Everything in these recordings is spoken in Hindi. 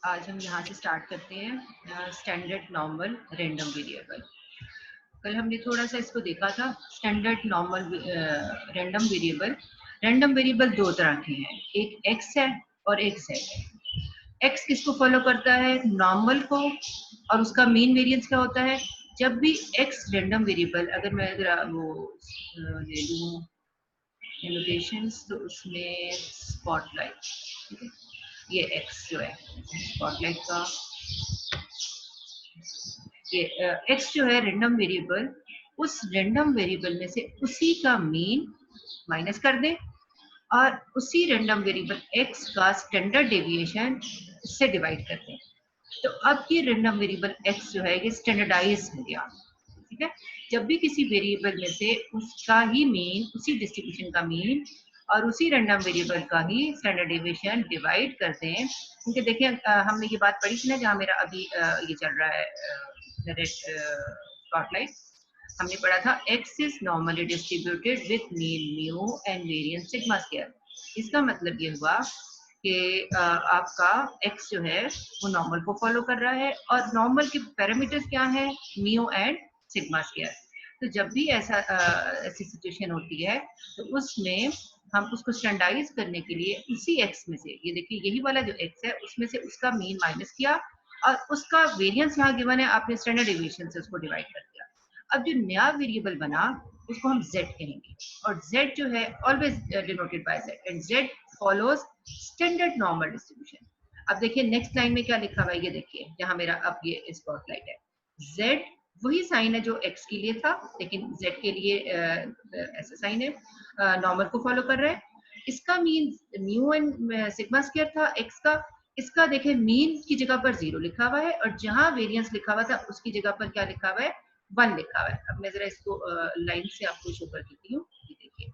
आज हम यहाँ से स्टार्ट करते हैं स्टैंडर्ड नॉर्मल रैंडम वेरिएबल। कल हमने थोड़ा सा इसको देखा था। Standard normal random variable, random variable दो तरह के हैं, एक एक्स है और एक जेड है। एक्स किसको फॉलो करता है? नॉर्मल को। और उसका मेन वेरिएंस क्या होता है? जब भी एक्स रैंडम वेरिएबल, अगर मैं वो ले लूँ एलोकेशंस, तो उसमें स्पॉटलाइट, ठीक है, ये एक्स जो है स्पॉटलाइट का, ये एक्स जो है रैंडम वेरिएबल, उस रैंडम वेरिएबल में से उसी का मीन माइनस कर दें और उसी रैंडम वेरिएबल एक्स का स्टैंडर्ड डेविएशन उससे डिवाइड कर दें। तो अब ये रैंडम वेरिएबल एक्स जो है ये स्टैंडर्डाइज हो गया। ठीक है, जब भी किसी वेरिएबल में से उसका ही मीन, उसी डिस्ट्रीब्यूशन का मीन और उसी रैंडम वेरिएबल का ही स्टैंडर्ड डेविएशन डिवाइड करते हैं, क्योंकि देखिए हमने ये बात पढ़ी थी ना, जहाँ मेरा अभी ये चल रहा है रेड स्पॉटलाइट, हमने पढ़ा था x is normally distributed with mean mu and variance sigma square. इसका मतलब ये हुआ कि आपका एक्स जो है वो नॉर्मल को फॉलो कर रहा है और नॉर्मल के पैरामीटर्स क्या है? Mu and sigma square. तो जब भी ऐसी सिचुएशन होती है तो उसमें हम उसको स्टैंडर्डाइज करने के लिए उसी एक्स में से, ये देखिए यही वाला जो एक्स है उसमें से उसका मीन माइनस किया और उसका वेरिएंस यहाँ गिवन है, आपने स्टैंडर्ड डेविएशन से उसको डिवाइड कर दिया। अब जो नया वेरिएबल बना उसको हम z कहेंगे और z जो है always denoted by z and z follows standard normal distribution. अब देखिए नेक्स्ट लाइन में क्या लिखा हुआ है, ये देखिए जहां मेरा अब ये स्पॉटलाइट है, z वही साइन है जो x के लिए था, लेकिन z के लिए ऐसा साइन है, नॉर्मल को फॉलो कर रहा है। इसका mean mu and sigma square था x का, इसका देखें मीन की जगह पर 0 लिखा हुआ है और जहां वेरिएंस लिखा हुआ था उसकी जगह पर क्या लिखा हुआ है? 1 लिखा हुआ है। अब मैं जरा इसको लाइन से आपको शो कर देती हूँ। ये देखिए,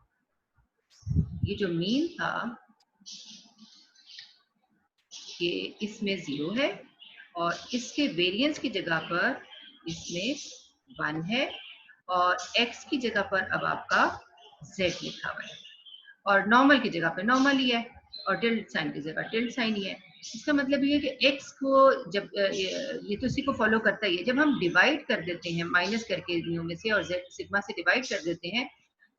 ये जो मीन था ये इसमें 0 है और इसके वेरिएंस की जगह पर इसमें 1 है और x की जगह पर अब आपका z लिखा हुआ है और नॉर्मल की जगह पे नॉर्मल ही है और टिल्ड साइन की जगह टिल्ड साइन ही है। इसका मतलब ये है कि x को जब ये तो उसी को फॉलो करता ही है, जब हम डिवाइड कर देते हैं माइनस करके म्यू में से और z सिग्मा से डिवाइड कर देते हैं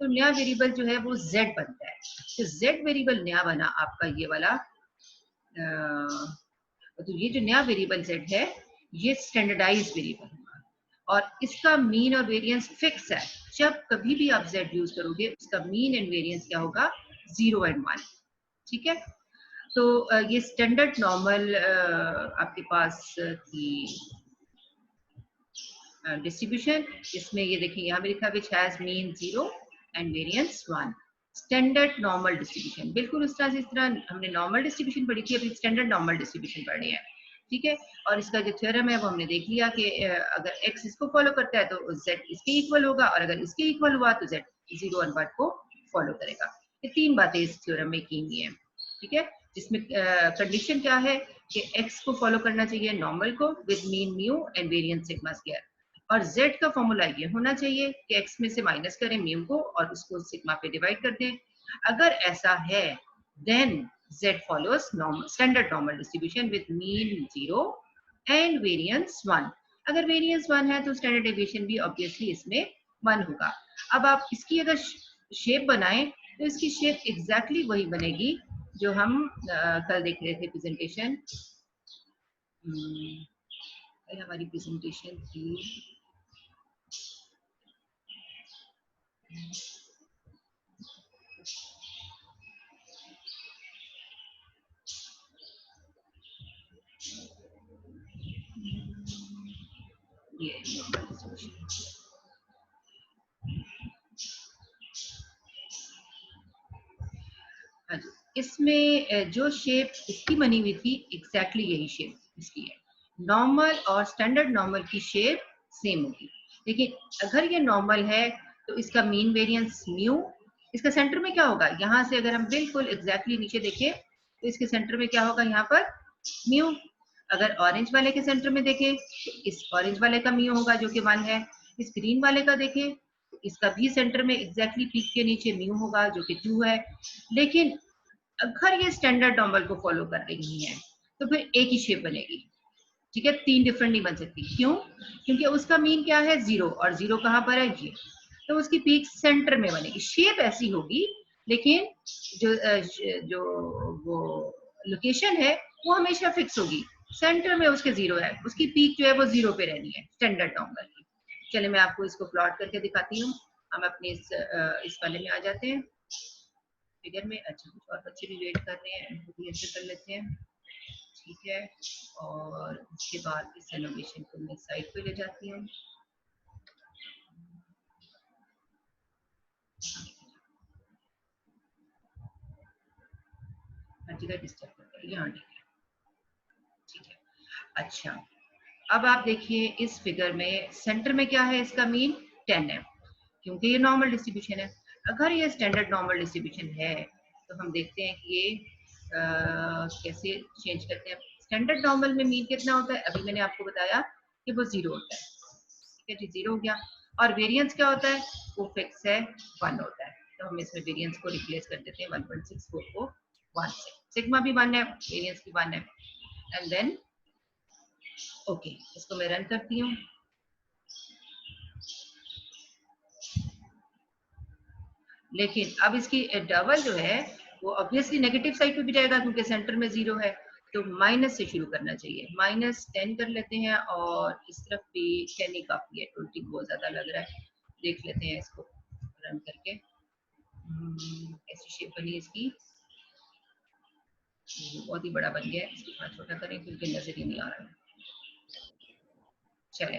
तो नया वेरिएबल जो है वो z बनता है। तो z वेरिएबल नया बना आपका ये वाला, तो ये जो नया वेरिएबल z है ये स्टैंडर्डाइज वेरिएबल होगा और इसका मीन और वेरिएंस फिक्स है। जब कभी भी आप z यूज करोगे उसका मीन एंड वेरिएंस क्या होगा? 0 एंड 1। ठीक है, तो ये स्टैंडर्ड नॉर्मल आपके पास की डिस्ट्रीब्यूशन, इसमें ये देखिए यहाँ पे लिखा which has mean 0 and variance 1। Standard normal distribution बिल्कुल उस तरह से, इस तरह हमने नॉर्मल डिस्ट्रीब्यूशन पढ़ी थी, अभी स्टैंडर्ड नॉर्मल डिस्ट्रीब्यूशन पढ़ रहे हैं। ठीक है, और इसका जो थ्योरम है वो हमने देख लिया कि अगर x इसको फॉलो करता है तो z इसके इक्वल होगा और अगर इसके इक्वल हुआ तो z 0 और 1 को फॉलो करेगा। ये तीन बातें इस थ्योरम में की हुई हैं। ठीक है, जिसमें कंडीशन क्या है कि x को फॉलो करना चाहिए नॉर्मल को with mean mu and variance sigma square और z का फॉर्मूला ये होना चाहिए कि x में से माइनस करें म्यू को और उसको सिग्मा पे डिवाइड कर दें। अगर ऐसा है then z follows normal standard normal distribution with mean 0 and variance 1। अगर वेरिएंस 1 है तो स्टैंडर्ड डेविएशन भी ऑब्वियसली इसमें 1 होगा। अब आप इसकी अगर शेप बनाएं तो इसकी शेप एग्जैक्टली वही बनेगी जो हम कल देख रहे थे प्रेजेंटेशन। हमारी प्रेजेंटेशन थी ये, हाँ जी, इसमें जो शेप इसकी बनी हुई थी एग्जैक्टली यही शेप इसकी है। नॉर्मल और स्टैंडर्ड नॉर्मल की शेप सेम होगी, लेकिन अगर ये नॉर्मल है तो इसका मीन वेरिएंस म्यू, इसका सेंटर में क्या होगा? यहाँ से अगर हम बिल्कुल एग्जैक्टली नीचे देखें तो इसके सेंटर में क्या होगा? यहाँ पर म्यू। अगर ऑरेंज वाले के सेंटर में देखें तो इस ऑरेंज वाले का म्यू होगा जो कि 1 है। इस ग्रीन वाले का देखें तो इसका भी सेंटर में एग्जैक्टली पीक के नीचे म्यू होगा जो कि 2 है। लेकिन अगर ये स्टैंडर्ड नॉर्मल को फॉलो कर रही हैं तो फिर एक ही शेप बनेगी, ठीक है, 3 डिफरेंट नहीं बन सकती। क्यों? क्योंकि उसका मीन क्या है 0, और 0 कहाँ पर है ये, तो उसकी पीक सेंटर में बनेगी। शेप ऐसी होगी लेकिन जो वो लोकेशन है वो हमेशा फिक्स होगी, सेंटर में उसके 0 है, उसकी पीक जो है वो 0 पे रहनी है स्टैंडर्ड नॉर्मल की। चलिए मैं आपको इसको प्लॉट करके दिखाती हूँ। हम अपने इस वाले में आ जाते हैं फिगर में। अच्छा, कुछ और बच्चे भी वेट कर रहे हैं, इनको भी ऐसे कर लेते हैं, ठीक है। और उसके बाद इस एलोवेशन को मैं साइड पे ले जाती हूँ। हर जगह डिस्टर्ब करता है, यहाँ ठीक है। अच्छा, अब आप देखिए इस फिगर में सेंटर में क्या है, इसका मीन 10 है, क्योंकि ये नॉर्मल डिस्ट्रीब्यूशन है। अगर ये स्टैंडर्ड नॉर्मल डिस्ट्रीब्यूशन है तो हम देखते हैं कि ये कैसे चेंज करते हैं। स्टैंडर्ड नॉर्मल में मीन कितना होता है, अभी मैंने आपको बताया कि वो 0 होता है, ठीक है जी, 0 हो गया। और वेरिएंस क्या होता है, वो फिक्स है, 1 होता है। तो हम इसमें वेरिएंस को रिप्लेस कर देते हैं 1.64 को 1 से। सिग्मा भी 1 है, वेरिएंस भी 1 है। एंड देन ओके, इसको मैं रन करती हूँ। लेकिन अब इसकी डबल जो है वो ऑब्वियसली नेगेटिव साइड पे भी जाएगा क्योंकि सेंटर में 0 है, तो माइनस से शुरू करना चाहिए। -10 कर लेते हैं, और इस तरफ भी 10 ही काफी है, 20 बहुत ज्यादा लग रहा है। देख लेते हैं इसको रन करके। कैसी शेप बनी इसकी, बहुत ही बड़ा बन गया है। इसको थोड़ा छोटा करें क्योंकि नजर ही नहीं आ रहा है। चले,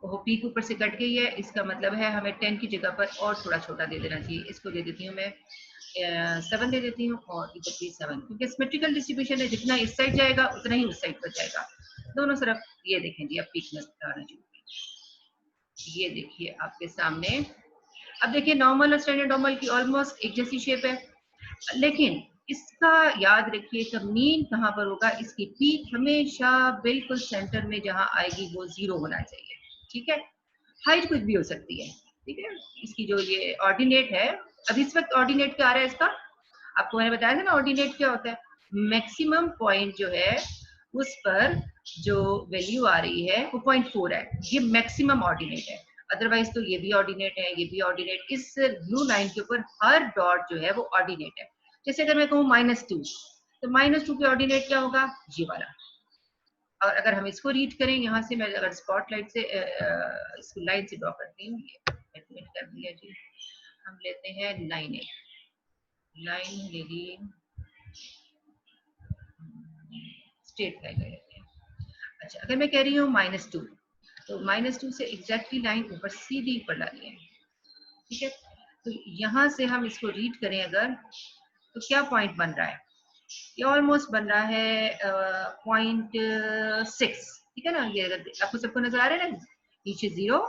वो पीक ऊपर से कट गई है, इसका मतलब है हमें 10 की जगह पर और थोड़ा छोटा दे देना चाहिए। इसको दे देती हूँ मैं 7 दे देती हूँ, और इधर भी 7, क्योंकि सिमेट्रिकल डिस्ट्रीब्यूशन है, जितना इस साइड जाएगा उतना ही उस साइड पर जाएगा, दोनों तरफ। ये देखें जी, अब पीक नजर आ रही है, ये देखिए आपके सामने। अब देखिए नॉर्मल और स्टैंडर्ड नॉर्मल की ऑलमोस्ट एक जैसी शेप है, लेकिन इसका याद रखिए कि मीन कहाँ पर होगा, इसकी पीक हमेशा बिल्कुल सेंटर में जहां आएगी वो 0 होना चाहिए, ठीक है। हाइट कुछ भी हो सकती है, ठीक है। इसकी जो ये ऑर्डिनेट है, अब इस वक्त ऑर्डिनेट क्या आ रहा है इसका, आपको मैंने बताया था ना ऑर्डिनेट क्या होता है। मैक्सिमम पॉइंट जो है उस पर जो वैल्यू आ रही है वो 0.4 है, ये मैक्सिमम ऑर्डिनेट है। अदरवाइज तो ये भी ऑर्डिनेट है, ये भी ऑर्डिनेट। इस ब्लू लाइन के ऊपर हर डॉट जो है वो ऑर्डिनेट है। जैसे अगर मैं कहूँ -2, तो -2 पे ऑर्डिनेट क्या होगा, ये वाला। और अगर हम इसको रीड करें यहाँ से, मैं अगर स्पॉटलाइट से इसको लाइन से ड्रॉ करती हूँ, ये एडमिट कर दिया जी। हम लेते हैं लाइन ले ली, स्ट्रेट लाइन ले लेते हैं। अच्छा, अगर मैं कह रही हूँ -2, तो -2 से एग्जैक्टली लाइन ऊपर सीधी ऊपर डाली है, ठीक है। तो यहाँ से हम इसको रीड करें अगर, तो क्या पॉइंट बन रहा है, ये ऑलमोस्ट बन रहा है 0.6, ठीक है ना। ये अगर आपको सबको नजर आ रहा है ना, नीचे 0,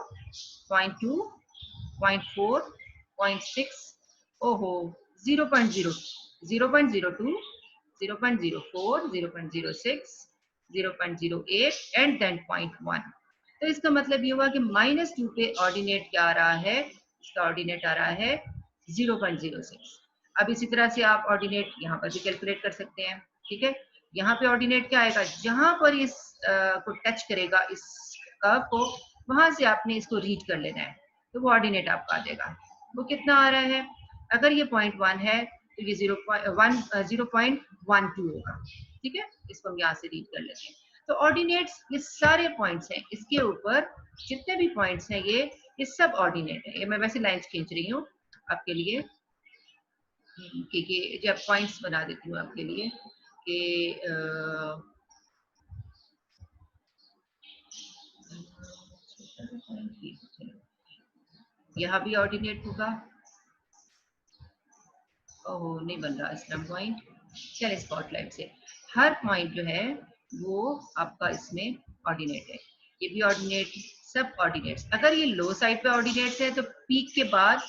0.2, 0.4, 0.6, ओहो, 0.0, 0.02, 0.04, 0.06, 0.08 एंड देन 0.1। तो इसका मतलब ये हुआ कि -2 पे ऑर्डिनेट क्या आ रहा है, इसका ऑर्डिनेट आ रहा है 0.06। अब इसी तरह से आप ऑर्डिनेट यहाँ पर भी कैलकुलेट कर सकते हैं, ठीक है। यहाँ पे ऑर्डिनेट क्या आएगा, जहां पर इस को टच करेगा, इस कर्व को, वहां से आपने इसको रीड कर लेना है, तो वो ऑर्डिनेट आपका आ जाएगा। वो कितना आ रहा है, अगर ये 0.1 है तो ये 0.12 होगा, ठीक है। इसको हम यहाँ से रीड कर लेते हैं। तो ऑर्डिनेट्स ये सारे पॉइंट्स हैं, इसके ऊपर जितने भी पॉइंट्स हैं ये सब ऑर्डिनेट है। ये मैं वैसे लाइंस खींच रही हूँ आपके लिए, कि जब पॉइंट्स बना देती हूँ आपके लिए कि यहाँ भी ऑर्डिनेट होगा। ओह, नहीं बन रहा इसका पॉइंट। चलिए स्पॉटलाइट से हर पॉइंट जो है वो आपका इसमें ऑर्डिनेट है, ये भी ऑर्डिनेट, सब ऑर्डिनेट्स। अगर ये लो साइड पे ऑर्डिनेट्स है तो पीक के बाद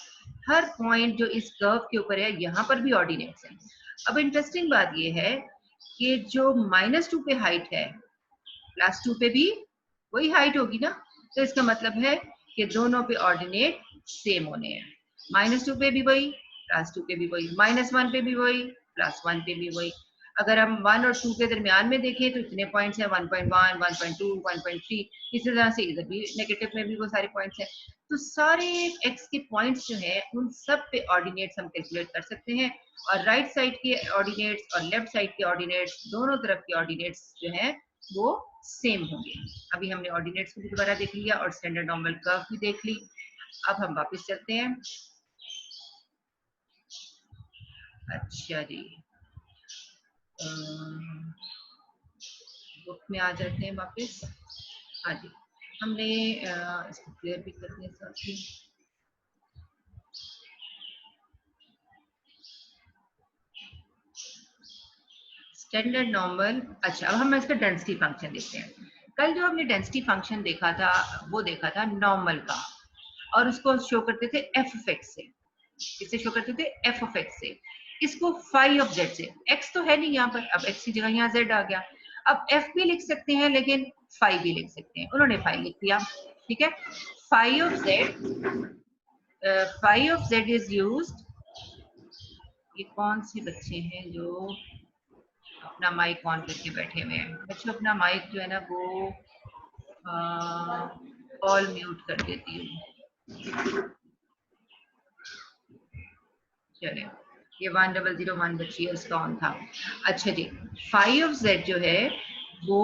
हर पॉइंट जो इस कर्व के ऊपर है यहाँ पर भी ऑर्डिनेट्स है। अब इंटरेस्टिंग बात ये है कि जो -2 पे हाइट है, +2 पे भी वही हाइट होगी ना, तो इसका मतलब है कि दोनों पे ऑर्डिनेट सेम होने हैं। -2 पे भी वही, +2 पे भी वही, -1 पे भी वही, +1 पे भी वही। अगर हम 1 और 2 के दरमियान में देखें तो इतने पॉइंट्स हैं, 1.1, 1.2, 1.3, इसी तरह से इधर भी नेगेटिव में भी वो सारे पॉइंट्स हैं। तो सारे x के पॉइंट्स जो है उन सब पे ऑर्डिनेट्स हम कैलकुलेट कर सकते हैं, और राइट साइड के ऑर्डिनेट्स और लेफ्ट साइड के ऑर्डिनेट्स, दोनों तरफ के ऑर्डिनेट्स जो है वो सेम होंगे। अभी हमने ऑर्डिनेट्स को भी दोबारा देख लिया और स्टैंडर्ड नॉर्मल कर्व भी देख ली। अब हम वापस चलते हैं। अच्छा जी, बुक में आ जाते हैं वापस। हाँ जी, हमने इसको क्लियर भी करने साथ ही स्टैंडर्ड नॉर्मल। अच्छा, अब हम इसका डेंसिटी फंक्शन देखते हैं। कल जो हमने डेंसिटी फंक्शन देखा था वो देखा था नॉर्मल का, और उसको शो करते थे एफ ऑफ एक्स से। इसे शो करते थे एफ ऑफ एक्स से, इसको फाई ऑफ जेड से। एक्स तो है नहीं यहाँ पर, अब एक्स की जगह यहाँ जेड आ गया। अब एफ भी लिख सकते हैं लेकिन फाई भी लिख सकते हैं, उन्होंने फाई लिख दिया। ठीक है, phi of z, phi of z is used. ये कौन से बच्चे हैं जो अपना माइक ऑन करके बैठे हुए हैं? बच्चों, अपना माइक जो है ना वो ऑल म्यूट कर देती हूँ। चले, ये 1001 बच्ची है, उसका ऑन था। अच्छा जी, फाई ऑफ जेड जो है वो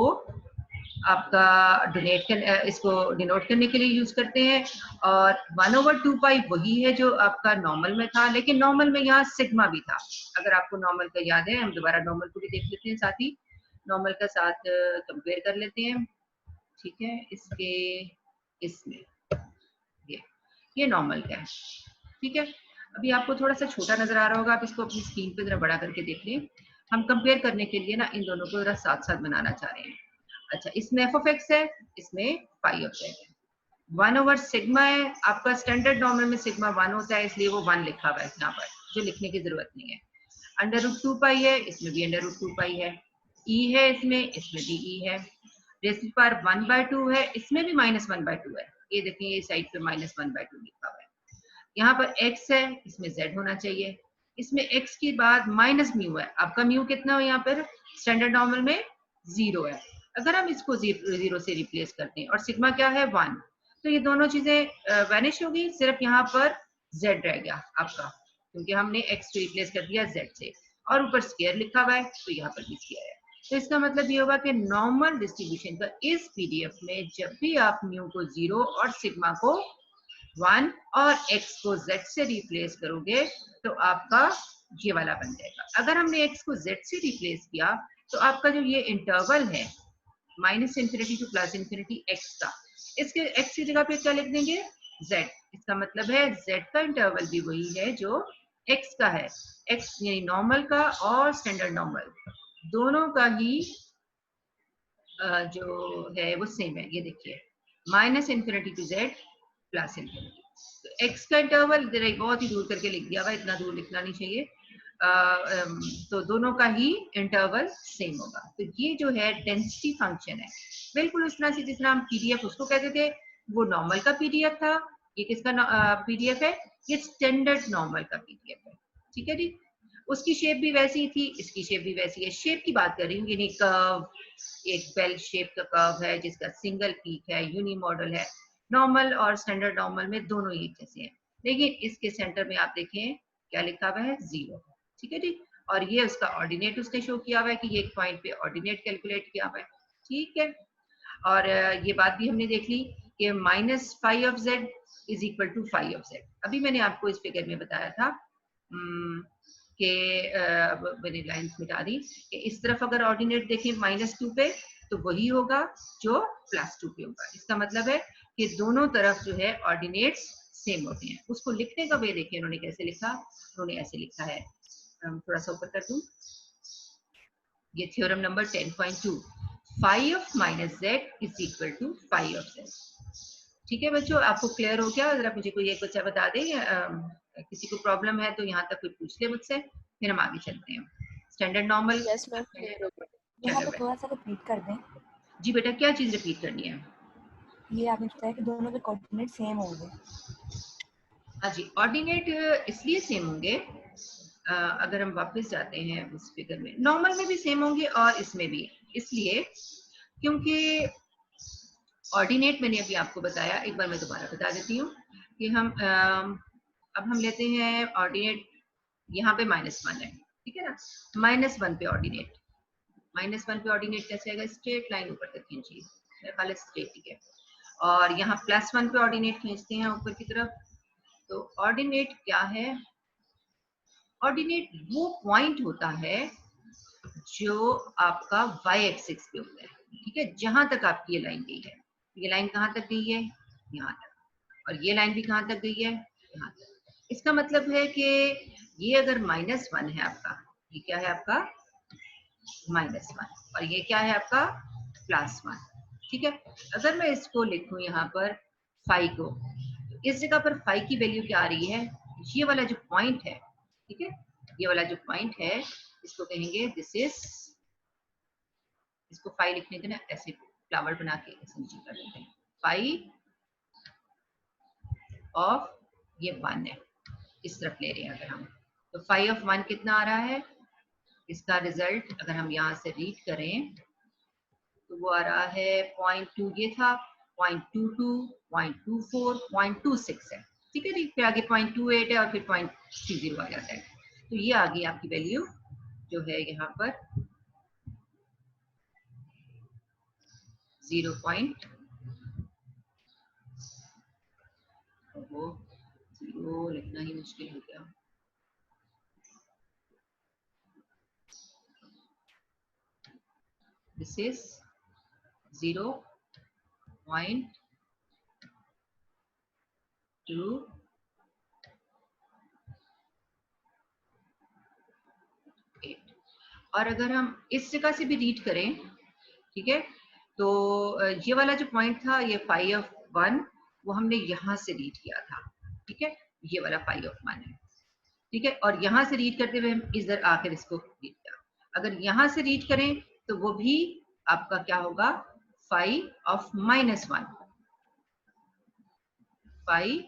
आपका डोनेट कर, इसको डिनोट करने के लिए यूज करते हैं, और 1/2 पाई वही है जो आपका नॉर्मल में था, लेकिन नॉर्मल में यहाँ सिग्मा भी था। अगर आपको नॉर्मल का याद है, हम दोबारा नॉर्मल को भी देख लेते हैं, साथ ही नॉर्मल का साथ कंपेयर कर लेते हैं। ठीक है, इसके इसमें ये नॉर्मल का है। ठीक है, अभी आपको थोड़ा सा छोटा नजर आ रहा होगा, आप इसको अपनी स्क्रीन पे जरा बड़ा करके देख लें। हम कंपेयर करने के लिए ना इन दोनों को जरा साथ साथ बनाना चाह रहे हैं। अच्छा, इसमें एफ ऑफ एक्स है, इसमें पाई ऑफ जेड है। 1 ओवर सिग्मा है, आपका स्टैंडर्ड नॉर्मल में सिग्मा 1 होता है, इसलिए वो 1 लिखा हुआ है यहाँ पर, जो लिखने की जरूरत नहीं है। √2 पाई है, इसमें भी √2 पाई है। ई है इसमें भी ई है। रेज़ पावर 1/2 है, इसमें भी -1/2 है। ये देखिए, ये साइड पे -1/2 लिखा हुआ है। यहाँ पर x है, इसमें z होना चाहिए। इसमें x के बाद माइनस म्यू है, आपका म्यू कितना है यहाँ पर स्टैंडर्ड नॉर्मल में 0 है। अगर हम इसको 0 से रिप्लेस करते हैं, और सिग्मा क्या है 1, तो ये दोनों चीजें वैनिश होगी, सिर्फ यहाँ पर z रह गया आपका, क्योंकि हमने x को रिप्लेस कर दिया z से, और ऊपर स्क्वायर लिखा हुआ है तो यहाँ पर भी स्क्वायर है। तो इसका मतलब ये होगा कि नॉर्मल डिस्ट्रीब्यूशन का इस पीडीएफ में जब भी आप म्यू को 0 और सिग्मा को 1 और x को z से रिप्लेस करोगे तो आपका ये वाला बन जाएगा। अगर हमने x को z से रिप्लेस किया तो आपका जो ये इंटरवल है -∞ टू +∞ x का, इसके x की जगह पे क्या लिख देंगे z। इसका मतलब है z का इंटरवल भी वही है जो x का है। x यानी नॉर्मल का और स्टैंडर्ड नॉर्मल दोनों का ही जो है वो सेम है। ये देखिए, -∞ टू z +∞। तो x का इंटरवल बहुत ही दूर करके लिख दिया हुआ, इतना दूर लिखना नहीं चाहिए। तो दोनों का ही इंटरवल सेम होगा। तो ये जो है डेंसिटी फंक्शन है, बिल्कुल उस तरह से जिस तरह हम पीडीएफ उसको कहते थे, वो नॉर्मल का पीडीएफ था। ये किसका पीडीएफ है? ये स्टैंडर्ड नॉर्मल का पीडीएफ है। ठीक है जी, उसकी शेप भी वैसी थी, इसकी शेप भी वैसी है। शेप की बात कर रही हूँ, यानी कर्व, एक बेल शेप का कर्व है जिसका सिंगल पीक है, यूनी मॉडल है। नॉर्मल और स्टैंडर्ड नॉर्मल में दोनों एक जैसे हैं, लेकिन इसके सेंटर में आप देखें क्या लिखा हुआ है 0। ठीक है जी, और ये उसका ऑर्डिनेट उसने शो किया हुआ है कि ये एक पॉइंट पे ऑर्डिनेट कैलकुलेट किया हुआ है। ठीक है, और ये बात भी हमने देख ली कि -φ of z is equal to φ of z। अभी मैंने आपको इस फिगर में बताया था कि मैंने लाइंस मिटा दी कि इस तरफ अगर ऑर्डिनेट देखें -2 पे तो वही होगा जो +2 पे होगा। इसका मतलब है कि दोनों तरफ जो है ऑर्डिनेट्स सेम होते हैं। उसको लिखने का वे देखिए उन्होंने कैसे लिखा, उन्होंने ऐसे लिखा है, थोड़ा सा ऊपर कर दूं, ये theorem number 10.2, φ of -z is equal to φ of z। ठीक है बच्चों, आपको क्लियर हो गया? अगर आप मुझे कोई एक बच्चा बता दे, किसी को प्रॉब्लम है तो यहाँ तक कोई पूछ ले मुझसे, फिर हम आगे चलते हैं। Standard normal, yes ma'am, clear हो गया। यहाँ पे थोड़ा सा रिपीट कर दें। जी बेटा, क्या चीज रिपीट करनी है? ये आपने बताया कि दोनों के कोऑर्डिनेट सेम होंगे। हाँ जी, ऑर्डिनेट इसलिए सेम होंगे अगर हम वापस जाते हैं उस फिगर में, नॉर्मल में भी सेम होंगे और इसमें भी, इसलिए क्योंकि ऑर्डिनेट मैंने अभी आपको बताया, एक बार मैं दोबारा बता देती हूँ कि हम अब हम लेते हैं ऑर्डिनेट, यहाँ पे -1 है, ठीक है ना, -1 पे ऑर्डिनेट, -1 पे ऑर्डिनेट कैसे आएगा, स्ट्रेट लाइन ऊपर तक खींचिए, मेरा ख्याल है स्ट्रेट ही है, और यहाँ +1 पे ऑर्डिनेट खींचते हैं ऊपर की तरफ। तो ऑर्डिनेट क्या है, ऑर्डिनेट वो पॉइंट होता है जो आपका y एक्सिस पे होता है, ठीक है, जहां तक आपकी ये लाइन गई है, ये लाइन कहाँ तक गई है, यहाँ तक, और ये लाइन भी कहाँ तक गई है, यहाँ तक। इसका मतलब है कि ये अगर -1 है आपका, ये क्या है आपका -1, और ये क्या है आपका +1, ठीक है। अगर मैं इसको लिखूं यहाँ पर फाई को, तो इस जगह पर फाई की वैल्यू क्या आ रही है, ये वाला जो पॉइंट है, ठीक है, ये वाला जो पॉइंट है, इसको कहेंगे दिस इज, इसको फाई लिखने के ना ऐसे फ्लावर बना के ऐसे नीचे कर लेते हैं, फाई ऑफ ये 1 है, इस तरफ ले रहे हैं अगर हम, तो फाई ऑफ 1 कितना आ रहा है, इसका रिजल्ट अगर हम यहाँ से रीड करें तो वो आ रहा है 0.2, ये था 0.22, 0.24, 0.26 है, ठीक है जी, फिर आगे 0.28 है और फिर 0.30 आ जाता है। तो ये आ गई आपकी वैल्यू जो है यहाँ पर 0.0 लिखना ही मुश्किल हो गया, दिस इज 0.2 और अगर हम इस जगह से भी रीड करें, ठीक है, तो ये वाला जो पॉइंट था, ये फाई ऑफ 1, वो हमने यहाँ से रीड किया था, ठीक है, ये वाला फाई ऑफ 1 है, ठीक है, और यहाँ से रीड करते हुए हम इधर आकर इसको रीड किया, अगर यहाँ से रीड करें तो वो भी आपका क्या होगा, फाई ऑफ -1, फाई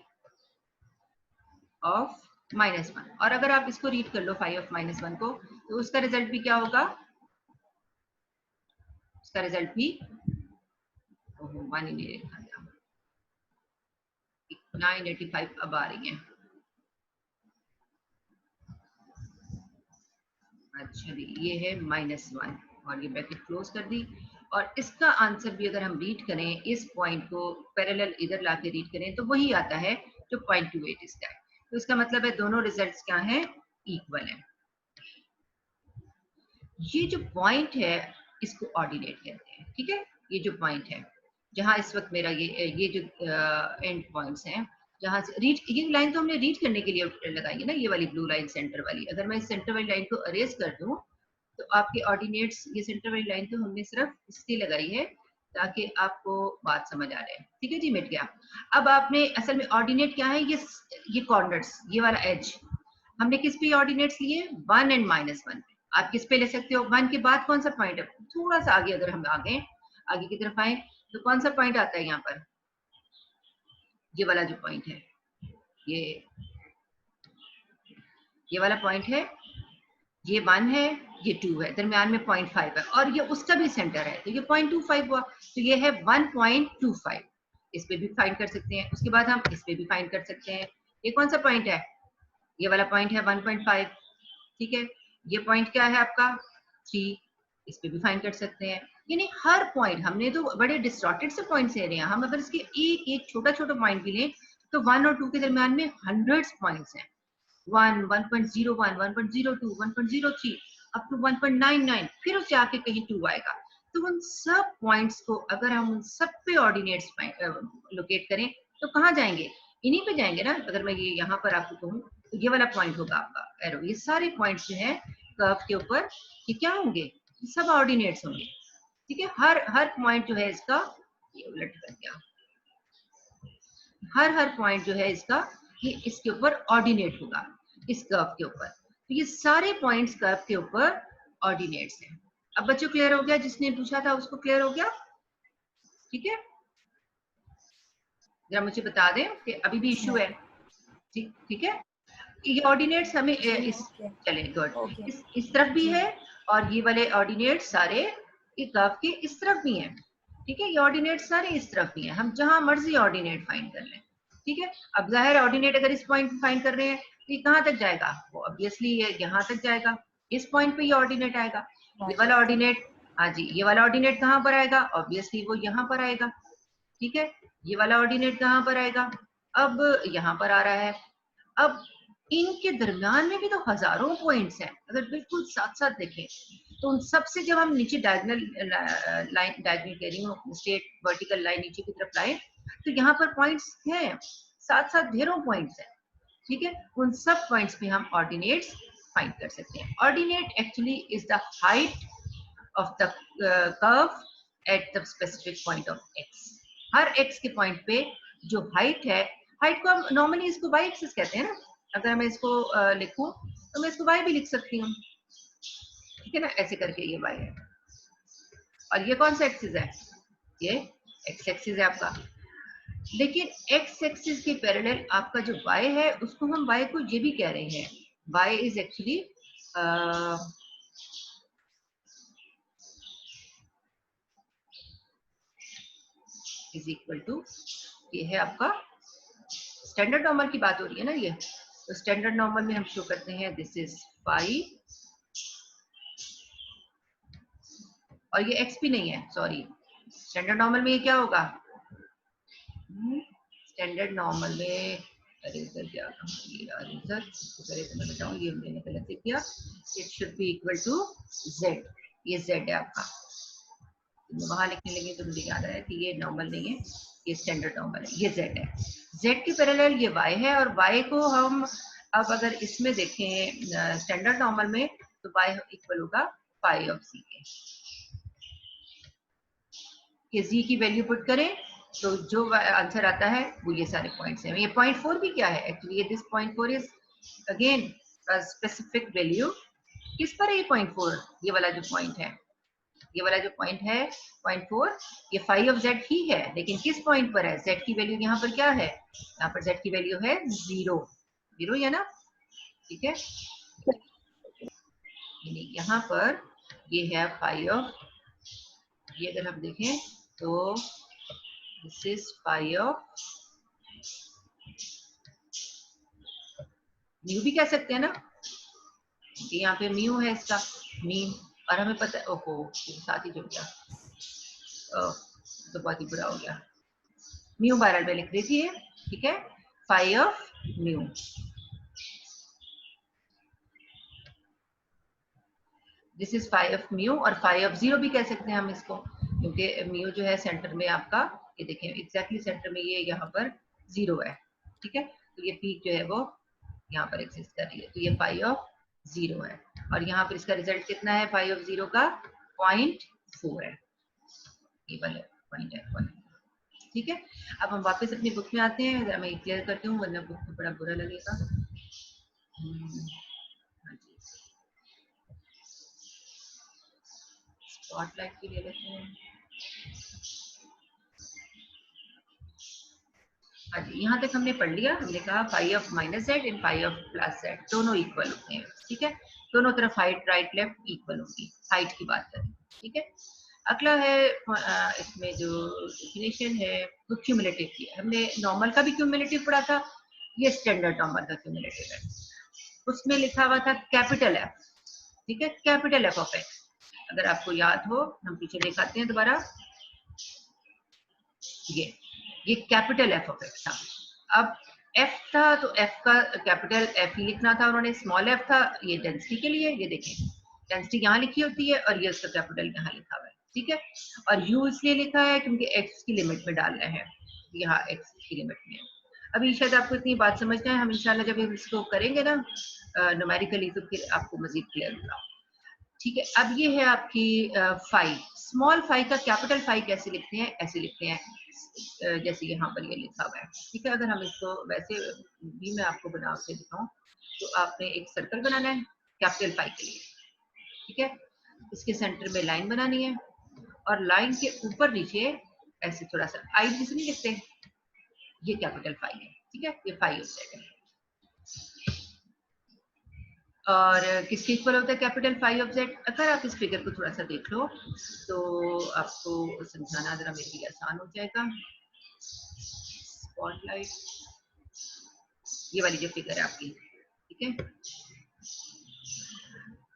ऑफ -1, और अगर आप इसको रीड कर लो फाई ऑफ -1 को, तो उसका रिजल्ट भी क्या होगा, उसका रिजल्ट भी 1 ही नहीं लिखा था, 985 अब आ रही है, अच्छा जी, ये है -1 और ये ब्रैकेट क्लोज कर दी, और इसका आंसर भी अगर हम रीड करें, इस पॉइंट को पैरेलल इधर लाके रीड करें तो वही आता है जो 0.28 इसका है, तो इसका मतलब है दोनों रिजल्ट्स क्या हैं, इक्वल है। ये जो पॉइंट है इसको ऑर्डिनेट कहते हैं, ठीक है, ये जो पॉइंट है जहां इस वक्त मेरा ये जो एंड पॉइंट्स हैं, जहां से रीड, ये लाइन तो हमने रीड करने के लिए लगाई है ना, ये वाली ब्लू लाइन सेंटर वाली, अगर मैं इस सेंटर वाली लाइन को अरेज कर दूं तो आपके ऑर्डिनेट्स, ये सेंटर वाली लाइन तो हमने सिर्फ इसलिए लगाई है ताकि आपको बात समझ आ रहे, ठीक है जी, मिट गया। अब आपने असल में ऑर्डिनेट क्या है, ये कॉर्नर्स, ये वाला एज हमने किस पे ऑर्डिनेट्स लिए, 1 एंड -1, आप किस पे ले सकते हो, 1 के बाद कौन सा पॉइंट है, थोड़ा सा आगे अगर हम आगे की तरफ आए तो कौन सा पॉइंट आता है यहाँ पर, ये वाला जो पॉइंट है, ये वाला पॉइंट है, ये 1 है, ये 2 है, दरमियान में 0.5 है, और ये उसका भी सेंटर है, तो ये 0.25 हुआ, तो ये है 1.25, इस पे भी फाइंड कर सकते हैं, उसके बाद हम इस पे भी फाइंड कर सकते हैं, ये कौन सा पॉइंट है, ये वाला पॉइंट है 1.5, ठीक है, ये पॉइंट क्या है आपका 3, इस पे भी फाइंड कर सकते हैं, यानी हर पॉइंट, हमने तो बड़े डिस्टॉर्टेड से पॉइंट्स ले रहे हैं, हम अगर इसके एक एक छोटा छोटा पॉइंट भी लें तो 1 और 2 के दरमियान में हंड्रेड्स पॉइंट्स हैं, 1, 1.01, 1.02, 1.03 अप टू 1.99, फिर उससे आके कहीं 2 आएगा, तो उन सब पॉइंट्स को अगर हम उन सब पे ऑर्डिनेट्स लोकेट करें तो कहाँ जाएंगे, इन्हीं पे जाएंगे ना, अगर मैं ये यहाँ पर आपको कहूँ तो ये वाला पॉइंट होगा आपका एरो, ये सारे पॉइंट्स जो है कर्व के ऊपर ये क्या होंगे, ये सब ऑर्डिनेट्स होंगे, ठीक है, हर पॉइंट जो है इसका, ये उलट कर दिया, हर पॉइंट जो है इसका ये इसके ऊपर ऑर्डिनेट होगा, इस कर्व के ऊपर, तो ये सारे पॉइंट्स कर्व के ऊपर ऑर्डिनेट्स हैं। अब बच्चों क्लियर हो गया, जिसने पूछा था उसको क्लियर हो गया, ठीक है, जरा मुझे बता दें कि अभी भी इश्यू है, ठीक है, ये ऑर्डिनेट्स हमें इस ओके चले गुड, ओके इस तरफ भी जी है और ये वाले ऑर्डिनेट सारे ये कर्व के इस तरफ भी हैं। ठीक है, ये ऑर्डिनेट सारे इस तरफ भी हैं, हम जहां मर्जी ऑर्डिनेट फाइंड कर लें। ठीक है, अब जाहिर है ऑर्डिनेट अगर इस पॉइंट पे फाइंड कर रहे हैं तो ये कहाँ तक जाएगा, वो ऑब्वियसली ये यहाँ तक जाएगा, इस पॉइंट पे ये ऑर्डिनेट आएगा। ये वाला ऑर्डिनेट, हाँ जी, ये वाला ऑर्डिनेट कहाँ पर आएगा, ऑब्वियसली वो यहाँ पर आएगा। ठीक है, ये वाला ऑर्डिनेट कहाँ पर आएगा, अब यहाँ पर आ रहा है। अब इनके दरमियान में भी तो हजारों पॉइंट्स हैं, अगर बिल्कुल साथ साथ देखें तो उन सबसे जब हम नीचे डायगोनल लाइन, डायगोनल कह रही हूँ, स्ट्रेट वर्टिकल लाइन नीचे की तरफ लाए तो यहाँ पर पॉइंट्स हैं, साथ साथ ढेरों पॉइंट्स हैं। ठीक है, उन सब पॉइंट्स पे हम ऑर्डिनेट्स फाइंड कर सकते हैं। Ordinate actually is the height of the curve at the specific point of x. Her x के पॉइंट पे जो हाइट है, हाइट को हम नॉर्मली इसको वाई एक्सिस कहते हैं ना, अगर मैं इसको लिखूं तो मैं इसको वाई भी लिख सकती हूँ। ठीक है ना, ऐसे करके ये वाई है और ये कौन सा एक्सिस है, ये एक्स एक्सिस है आपका। लेकिन एक्स एक्सिस के पैरेलल आपका जो वाई है उसको हम वाई को ये भी कह रहे हैं, y is actually is equal to, ये है आपका स्टैंडर्ड नॉर्मल की बात हो रही है ना ये, तो स्टैंडर्ड नॉर्मल में हम शो करते हैं दिस इज पाई, और ये एक्स भी नहीं है, सॉरी, स्टैंडर्ड नॉर्मल में ये क्या होगा, स्टैंडर्ड नॉर्मल में, अरे इधर क्या इधर पहले तो मैं बताऊं, ये मैंने गलत से किया, it should be equal to z, ये जेड है आपका, वहां लिखने लगे तो मुझे याद आया कि ये नॉर्मल नहीं है, ये स्टैंडर्ड नॉर्मल है, ये जेड है, जेड के पैरेलल ये वाई है, और वाई को हम अब अगर इसमें देखें स्टैंडर्ड नॉर्मल में तो वाई इक्वल होगा पाई ऑफ सी के, कि जी की वैल्यू पुट करें तो जो आंसर आता है वो ये सारे पॉइंट्स हैं। ये पॉइंट 4 भी क्या है एक्चुअली, ये this point 4 is again specific value, किस पर है ये पॉइंट 4, ये वाला जो पॉइंट है, ये वाला जो पॉइंट है पॉइंट 4, ये फाई ऑफ जेड ही है, लेकिन किस पॉइंट पर है, जेड की वैल्यू यहाँ पर क्या है, यहाँ पर जेड की वैल्यू है 0, 0 है ना। ठीक है, यहाँ पर ये है फाई ऑफ, ये अगर हम देखें तो this is phi of mu भी कह सकते हैं ना, क्योंकि यहाँ पे म्यू है इसका मीन, और हमें पता है, ओहो साथ ही जुड़ गया, तो बहुत ही बुरा हो गया, म्यू बहरहाल में लिख रही थी। ठीक है, phi of mu, this is phi of mu, और फाई ऑफ 0 भी कह सकते हैं हम इसको, क्योंकि म्यू जो है सेंटर में आपका, ये देखें एग्जैक्टली सेंटर में ये यहाँ पर 0 है। ठीक है, तो ये पीक जो है वो यहाँ पर एग्जिस्ट कर रही है, तो ये फाई ऑफ 0 है, और यहाँ पर इसका रिजल्ट कितना है फाई ऑफ 0 का 0.4 है, ये वाला पॉइंट है। ठीक है, अब हम वापस अपनी बुक में आते हैं, मैं क्लियर करती हूँ वरना बुक को बड़ा बुरा लगेगा। स्पॉटलाइट की ले लेते हैं। हाँ जी, यहाँ तक हमने पढ़ लिया, हमने कहा phi of minus z and phi of plus z दोनों इक्वल होते हैं। ठीक है, दोनों तरफ हाइट राइट लेफ्ट इक्वल होगी, हाइट की बात करें। ठीक है, अगला है इसमें जो डेफिनेशन है वो क्यूमुलेटिव की है, हमने नॉर्मल का भी क्यूमुलेटिव पढ़ा था, ये स्टैंडर्ड नॉर्मल का क्यूमुलेटिव है, उसमें लिखा हुआ था कैपिटल एफ। ठीक है, कैपिटल एफ ऑफ एक्स, अगर आपको याद हो हम पीछे दिखाते हैं दोबारा, ये कैपिटल एफ ऑफ एक्स था। अब एफ था तो एफ का कैपिटल एफ ही लिखना था उन्होंने, स्मॉल एफ था ये डेंसिटी के लिए, ये देखें डेंसिटी यहाँ लिखी होती है और ये उसका कैपिटल यहाँ लिखा हुआ है। ठीक है, और यू इसलिए लिखा है क्योंकि एक्स की लिमिट में डालना है, यहाँ एक्स की लिमिट में। अभी शायद आपको इतनी बात समझना है, हम इंशाल्लाह जब इसको करेंगे ना न्यूमेरिकली तो फिर आपको मजीद क्लियर होगा। ठीक है, अब ये है आपकी फाई, स्मॉल फाई का कैपिटल फाई कैसे लिखते हैं, ऐसे लिखते हैं जैसे यहाँ पर ये लिखा हुआ है। ठीक है, अगर हम इसको वैसे भी मैं आपको बना के दिखाऊं तो आपने एक सर्कल बनाना है कैपिटल फाई के लिए। ठीक है, इसके सेंटर में लाइन बनानी है और लाइन के ऊपर नीचे ऐसे थोड़ा सा आई जिसे नहीं लिखते, ये कैपिटल फाई है। ठीक है, ये फाई ऑफ जेड है। और किसके इक्वल होता है कैपिटल फाई ऑफ जेड। अगर आप इस फिगर को थोड़ा सा देख लो तो आपको समझाना जरा मेरे लिए आसान हो जाएगा। स्पॉटलाइट, ये वाली जो फिगर है आपकी, ठीक है।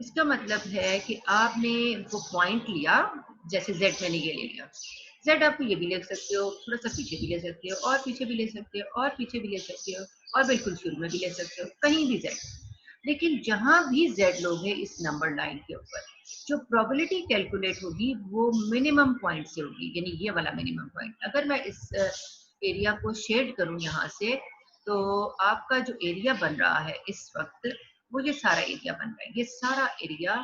इसका मतलब है कि आपने वो पॉइंट लिया, जैसे जेड मैंने ये ले लिया, जेड आप ये भी ले सकते हो, थोड़ा सा पीछे भी ले सकते हो, और पीछे भी ले सकते हो, और पीछे भी ले सकते हो, और बिल्कुल शुरू में भी ले सकते हो, कहीं भी जेड। लेकिन जहां भी जेड लोगे इस नंबर लाइन के ऊपर, जो प्रोबेबिलिटी कैलकुलेट होगी वो मिनिमम पॉइंट से होगी, यानी ये वाला मिनिमम पॉइंट। अगर मैं इस एरिया को शेड करूं यहाँ से, तो आपका जो एरिया बन रहा है इस वक्त, वो ये सारा एरिया बन रहा है। ये सारा एरिया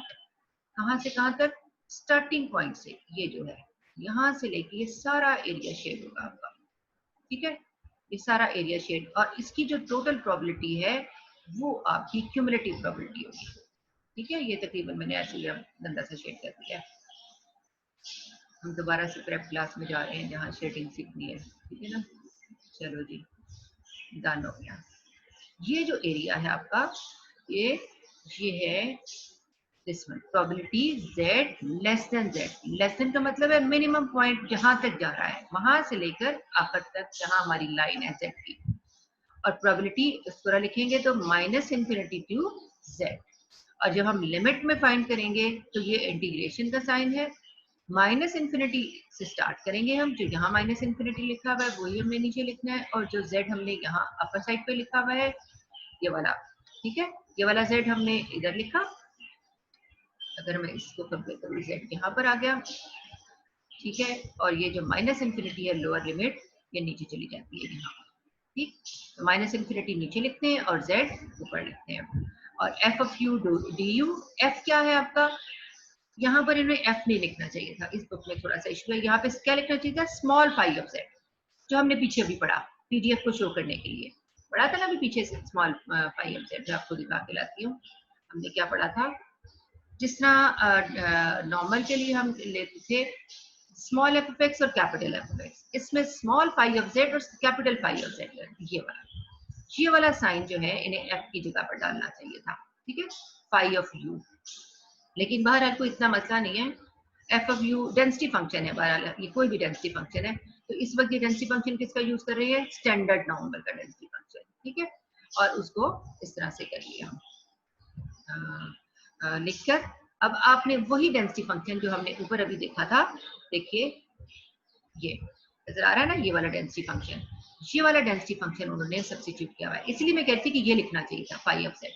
कहाँ से कहाँ तक, स्टार्टिंग पॉइंट से, ये जो है यहाँ से लेके ये सारा एरिया शेड होगा आपका, ठीक है। ये सारा एरिया शेड, और इसकी जो टोटल प्रोबेबिलिटी है वो आपकी क्यूमुलेटिव प्रोबेबिलिटी होगी, ठीक है। ये तकरीबन मैंने ऐसे ही गंदा सा शेड कर दिया है। हम दोबारा से प्रेप क्लास में जा रहे हैं जहाँ शेडिंग सीखनी है, ठीक है ना। चलो जी, डन हो गया। ये जो एरिया है आपका, ये है this one, probability z less than z। Less than का मतलब है मिनिमम पॉइंट जहां तक जा रहा है, वहां से लेकर आखिर तक जहां हमारी लाइन है z की। और प्रोबेबिलिटी इस तरह लिखेंगे तो माइनस इन्फिनिटी टू z। और जब हम लिमिट में फाइंड करेंगे तो ये इंटीग्रेशन का साइन है, माइनस इन्फिनिटी से स्टार्ट करेंगे हम, जो यहाँ माइनस इन्फिनिटी लिखा हुआ है वही हमने नीचे लिखना है, और जो z हमने यहाँ अपर साइड पे लिखा हुआ है ये वाला, ठीक है, ये वाला z हमने इधर लिखा। अगर मैं इसको कंपेयर करूँ, z यहाँ पर आ गया, ठीक है, और ये जो माइनस इन्फिनिटी है लोअर लिमिट, ये नीचे चली जाती है यहाँ, ठीक। तो माइनस इन्फिनिटी नीचे लिखते हैं और z ऊपर लिखते हैं। और f of u D you, f क्या है आपका, यहाँ पर इन्हें f नहीं लिखना चाहिए था, इस बुक में थोड़ा सा इशू है। यहाँ पे क्या लिखना चाहिए था, स्मॉल फाई ऑफ z, जो हमने पीछे भी पढ़ा पीडीएफ को शो करने के लिए पढ़ा था ना अभी पीछे से, स्मॉल फाई ऑफ z। जो आपको दिखा के लाती हूँ, हमने क्या पढ़ा था, जिस तरह नॉर्मल के लिए हम लेते थे स्मॉल एफ ऑफ एक्स और कैपिटल एफ ऑफ एक्स, इसमें स्मॉल फाई ऑफ जेड और कैपिटल फाई ऑफ जेड, ये वाला साइन जो है इन्हें एफ की जगह पर डालना चाहिए था, ठीक है, फाई ऑफ यू। लेकिन बहरहाल कोई इतना मसला नहीं है, F of you density function है, बहरहाल ये कोई भी डेंसिटी फंक्शन है। तो इस वक्त ये डेंसिटी फंक्शन किसका यूज कर रही है, स्टैंडर्ड नॉर्मल का डेंसिटी फंक्शन, ठीक है। और उसको इस तरह से कर लिया लिखकर। अब आपने वही डेंसिटी फंक्शन जो हमने ऊपर अभी देखा था, देखिए ये नजर आ रहा है ना, ये वाला डेंसिटी फंक्शन, ये वाला डेंसिटी फंक्शन उन्होंने सब्स्टिट्यूट किया हुआ है। इसलिए मैं कहती कि ये लिखना चाहिए था phi of z,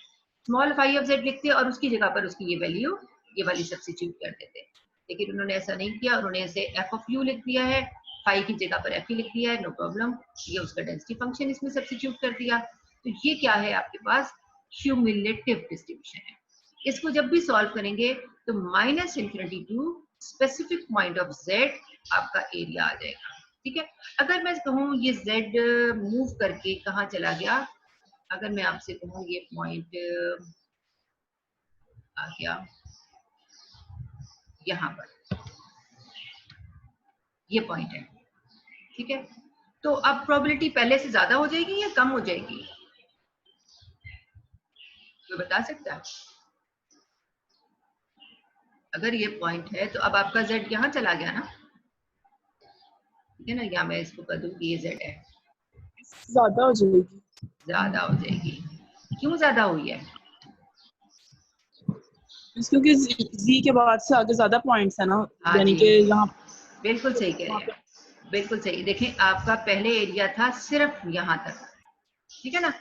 small phi of z लिखते और उसकी जगह पर उसकी ये वैल्यू ये वाली सब्स्टिट्यूट कर देते, लेकिन उन्होंने ऐसा नहीं किया, उन्होंने ऐसे एफ ऑफ यू लिख दिया है, फाई की जगह पर एफ ही लिख दिया है, नो प्रॉब्लम, ये उसका डेंसिटी फंक्शन इसमें सब्स्टिट्यूट कर दिया। तो ये क्या है आपके पास, क्यूमुलेटिव डिस्ट्रीब्यूशन है। इसको जब भी सॉल्व करेंगे तो minus infinity to specific point of z आपका एरिया आ जाएगा, ठीक है। अगर मैं कहूँ ये जेड मूव करके कहाँ चला गया, अगर मैं आपसे कहूँ ये पॉइंट आ गया यहाँ पर, ये पॉइंट है, ठीक है। तो अब प्रोबेबिलिटी पहले से ज्यादा हो जाएगी या कम हो जाएगी, तो बता सकता है। अगर ये पॉइंट है तो अब आपका z यहाँ चला गया ना, ठीक है ना, यहाँ मैं इसको कर दूं कि ये z है, ज्यादा हो जाएगी, ज्यादा हो जाएगी। क्यों ज्यादा हुई है, क्योंकि z के बाद से आगे ज्यादा पॉइंट्स है ना, हाँ यानी जी, कि यहाँ बिल्कुल सही कह रहे हैं, बिल्कुल सही। देखें आपका पहले एरिया था सिर्फ यहाँ तक, ठीक है ना,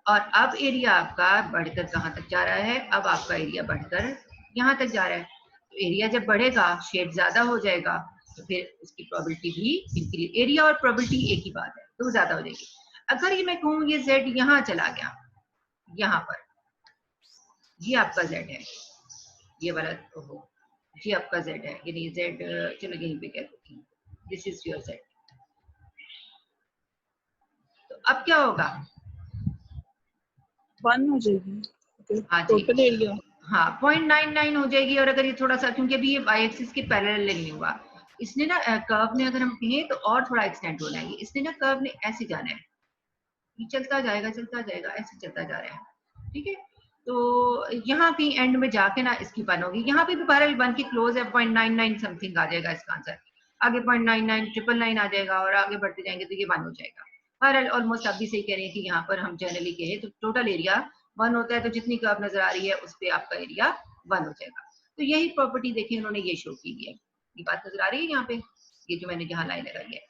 और अब एरिया आपका बढ़कर कहाँ तक जा रहा है, अब आपका एरिया बढ़कर यहाँ तक जा रहा है। तो एरिया जब बढ़ेगा शेड ज्यादा हो जाएगा, तो फिर उसकी प्रोबेबिलिटी भी इंक्रीज, एरिया और प्रोबेबिलिटी एक ही बात है, तो ज्यादा हो जाएगी। अगर ये मैं कहूँ ये z यहाँ चला गया, यहाँ पर ये आपका z है, ये वाला हो, ये आपका z है, यानी z, चलो यहीं पे कह देती हूँ, दिस इज योर z। तो अब क्या होगा, 1 हो जाएगी हाँ जी, टोटल एरिया, हाँ 0.99 हो जाएगी। और अगर ये थोड़ा सा, क्योंकि अभी ये वाई एक्सिस के पैरेलल नहीं हुआ, इसने ना कर्व ने, अगर हम कहें तो और थोड़ा एक्सटेंड होना है, इसने ना कर्व ने ऐसे जाना है, ये चलता जाएगा ऐसे चलता जा रहा है, ठीक है। तो यहाँ भी एंड में जाके ना इसकी 1 होगी, यहाँ पे भी बहरहाल 1 की क्लोज है, 0.99 समथिंग आ जाएगा इसका आंसर, आगे 0.99 999 आ जाएगा और आगे बढ़ते जाएंगे तो ये 1 हो जाएगा। बहरहाल ऑलमोस्ट आप भी सही कह रहे हैं कि यहाँ पर हम जनरली कहे तो टोटल एरिया 1 होता है, तो जितनी कर्व नजर आ रही है उस पर आपका एरिया 1 हो जाएगा। तो यही प्रॉपर्टी देखिए उन्होंने ये शो की है, ये बात नजर आ रही है यहाँ पे, ये जो मैंने जहाँ लाइन लगाई है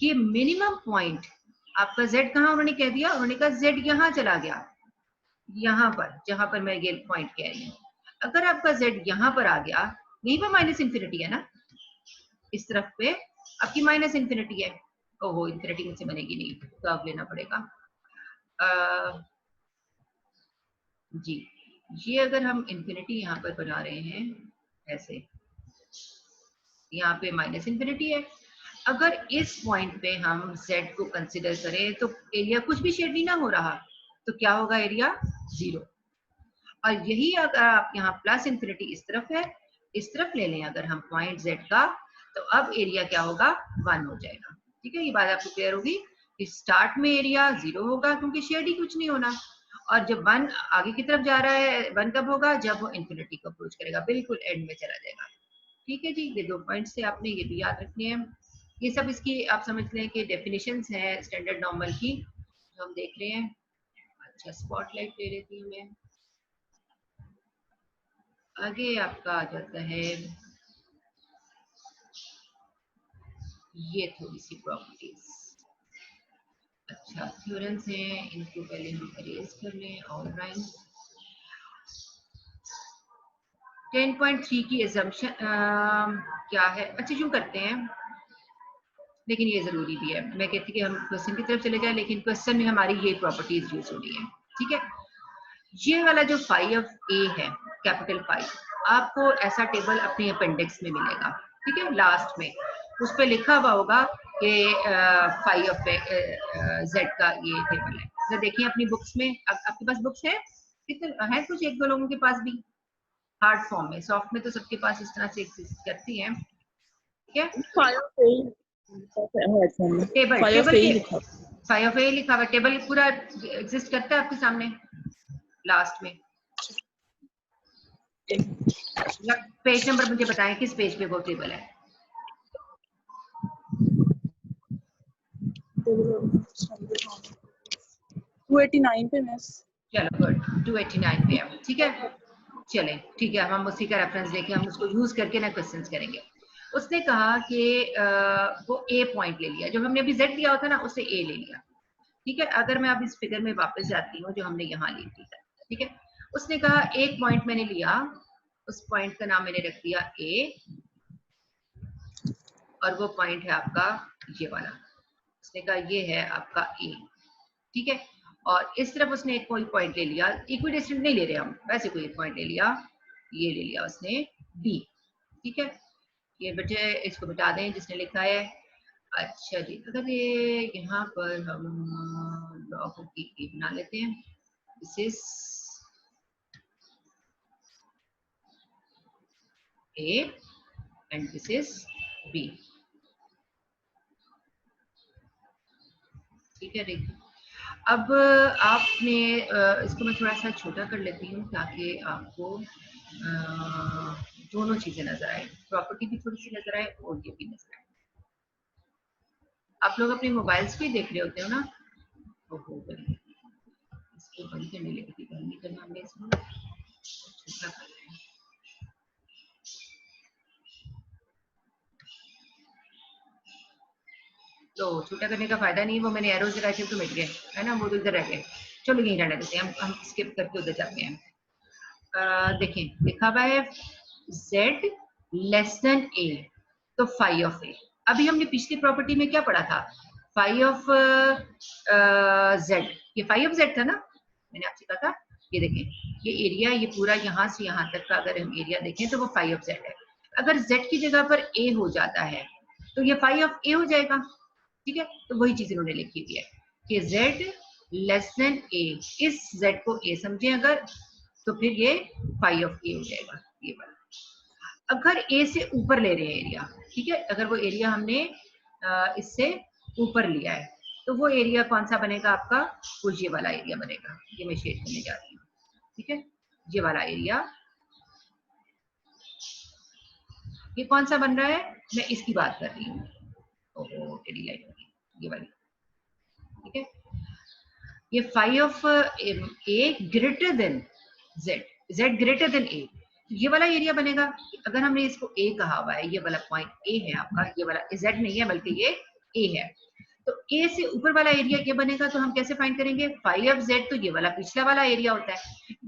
कि मिनिमम पॉइंट आपका z कहाँ, उन्होंने कह दिया, उन्होंने कहा z यहाँ चला गया, यहाँ पर जहां पर मैं ये पॉइंट कह रही हूँ, अगर आपका z यहाँ पर आ गया, यहीं पर माइनस इन्फिनिटी है ना, इस तरफ पे आपकी माइनस इन्फिनिटी है, ओहो इन्फिनिटी मुझसे बनेगी नहीं, तो अब लेना पड़ेगा जी, ये अगर हम इन्फिनिटी यहाँ पर बना रहे हैं ऐसे, यहाँ पे माइनस इन्फिनिटी है, अगर इस पॉइंट पे हम z को कंसिडर करें तो एरिया कुछ भी शेड नहीं ना हो रहा, तो क्या होगा, एरिया 0। और यही अगर आप यहाँ प्लस इन्फिनिटी इस तरफ है, इस तरफ ले लें अगर हम पॉइंट z का, तो अब एरिया क्या होगा, 1 हो जाएगा। ठीक है, ये बात आपको क्लियर होगी कि स्टार्ट में एरिया 0 होगा क्योंकि शेड ही कुछ नहीं होना, और जब 1 आगे की तरफ जा रहा है, 1 कब होगा, जब वो इन्फिनिटी को अप्रोच करेगा, बिल्कुल एंड में चला जाएगा। ठीक है जी, ये 2 पॉइंट्स थे, आपने ये भी याद रखने हैं। ये सब इसकी आप समझ लें कि डेफिनेशंस हैं स्टैंडर्ड नॉर्मल की जो हम देख रहे हैं। अच्छा, स्पॉटलाइट ले लेती हूँ मैं, आगे आपका आ जाता है ये थोड़ी सी प्रॉपर्टीज। अच्छा, थ्योरम्स हैं, इनको पहले हम अरेज कर लें। ऑलराइट, 10.3 की एजम्पशन क्या है, अच्छा क्यों करते हैं, लेकिन ये जरूरी भी है, मैं कहती कि हम क्वेश्चन की तरफ चले जाए, लेकिन क्वेश्चन में हमारी ये प्रॉपर्टीज यूज हो रही है। ठीक है, ये वाला जो फाई ऑफ ए है, कैपिटल फाई, आपको ऐसा टेबल अपने अपेंडिक्स में मिलेगा। ठीक है, लास्ट में उस पर लिखा हुआ होगा कि फाई ऑफ जेड का ये टेबल है। तो देखिए अपनी बुक्स में, आपके पास बुक्स है, कितने है, कुछ 1-2 लोगों के पास भी हार्ड फॉर्म में, सॉफ्ट में तो सबके पास इस तरह से एग्जिस्ट करती है। ठीक है, टेबल के फाई ऑफ ए लिखा हुआ, टेबल पूरा एग्जिस्ट करता है आपके सामने लास्ट में। पेज नंबर मुझे बताएं किस पेज पे वो टेबल है। 289 पे मिस। चलो गुड, 289 पे है। ठीक है, चले ठीक है, हम उसी का रेफरेंस लेके हम उसको यूज करके ना क्वेश्चंस करेंगे। उसने कहा कि वो ए पॉइंट ले लिया, जो हमने अभी जेड लिया होता ना उससे ए ले लिया। ठीक है, अगर मैं अब इस फिगर में वापस जाती हूँ जो हमने यहाँ ली थी। ठीक है, उसने कहा एक पॉइंट मैंने लिया, उस पॉइंट का नाम मैंने रख दिया ए, और वो पॉइंट है आपका ये वाला, उसने कहा ये है आपका ए। ठीक है, और इस तरफ उसने एक कोई पॉइंट ले लिया, इक्विडिस्टेंट नहीं ले रहे हम, वैसे कोई एक पॉइंट ले लिया, ये ले लिया उसने बी। ठीक है, ये बचे, इसको बता दें जिसने लिखा है। अच्छा जी, अगर ये यहाँ पर हम लॉग की बना लेते हैं, this is A and this is B. ठीक है, देखिए अब आपने इसको मैं थोड़ा सा छोटा कर लेती हूँ ताकि आपको दोनों चीजें नजर आए, प्रॉपर्टी भी थोड़ी सी नजर आए और ये भी नजर आए। आप लोग अपने मोबाइल्स पे देख रहे होते हो ना, ओहो इसको बंद करने लगी, बंद नहीं करना हमने, इसको छोटा कर रहे हैं। तो छोटा करने का फायदा नहीं है, वो मैंने एरोज लगाए थे तो मिट गए है ना, वो तो इधर रह गए। चलो यहीं रहने देते हैं, हम स्किप करके उधर जाते हैं। देखें लिखा हुआ है z लेस देन a, तो फाई ऑफ a। अभी हमने पिछली प्रॉपर्टी में क्या पढ़ा था, फाई ऑफ z, ये फाई ऑफ z था ना, मैंने आपसे कहा था। ये देखें ये एरिया, ये पूरा यहाँ से यहाँ तक का अगर हम एरिया देखें तो वो फाई ऑफ z है। अगर z की जगह पर a हो जाता है तो ये फाई ऑफ a हो जाएगा। ठीक है, तो वही चीज इन्होंने लिखी हुई है कि z लेस देन a, इस z को a समझें अगर, तो फिर ये फाई ऑफ ए हो जाएगा ये वाला। अगर ए से ऊपर ले रहे हैं एरिया, ठीक है, अगर वो एरिया हमने इससे ऊपर लिया है तो वो एरिया कौन सा बनेगा आपका, वो ये वाला एरिया बनेगा, ये मैं शेड करने जा रही हूँ। ठीक है, ये वाला एरिया, ये कौन सा बन रहा है, मैं इसकी बात कर रही हूँ, ओहो टेढ़ी लाइन होगी, ये वाली, ठीक है, ये phi of A greater than Z, Z greater than A, ये वाला एरिया बनेगा। अगर हमने इसको ए कहा हुआ है, ये वाला पॉइंट ए है आपका, ये वाला जेड नहीं है बल्कि ये ए है, तो ए से ऊपर वाला एरिया ये बनेगा। तो हम कैसे फाइंड करेंगे, फाई ऑफ जेड, तो ये वाला पिछला वाला एरिया होता है।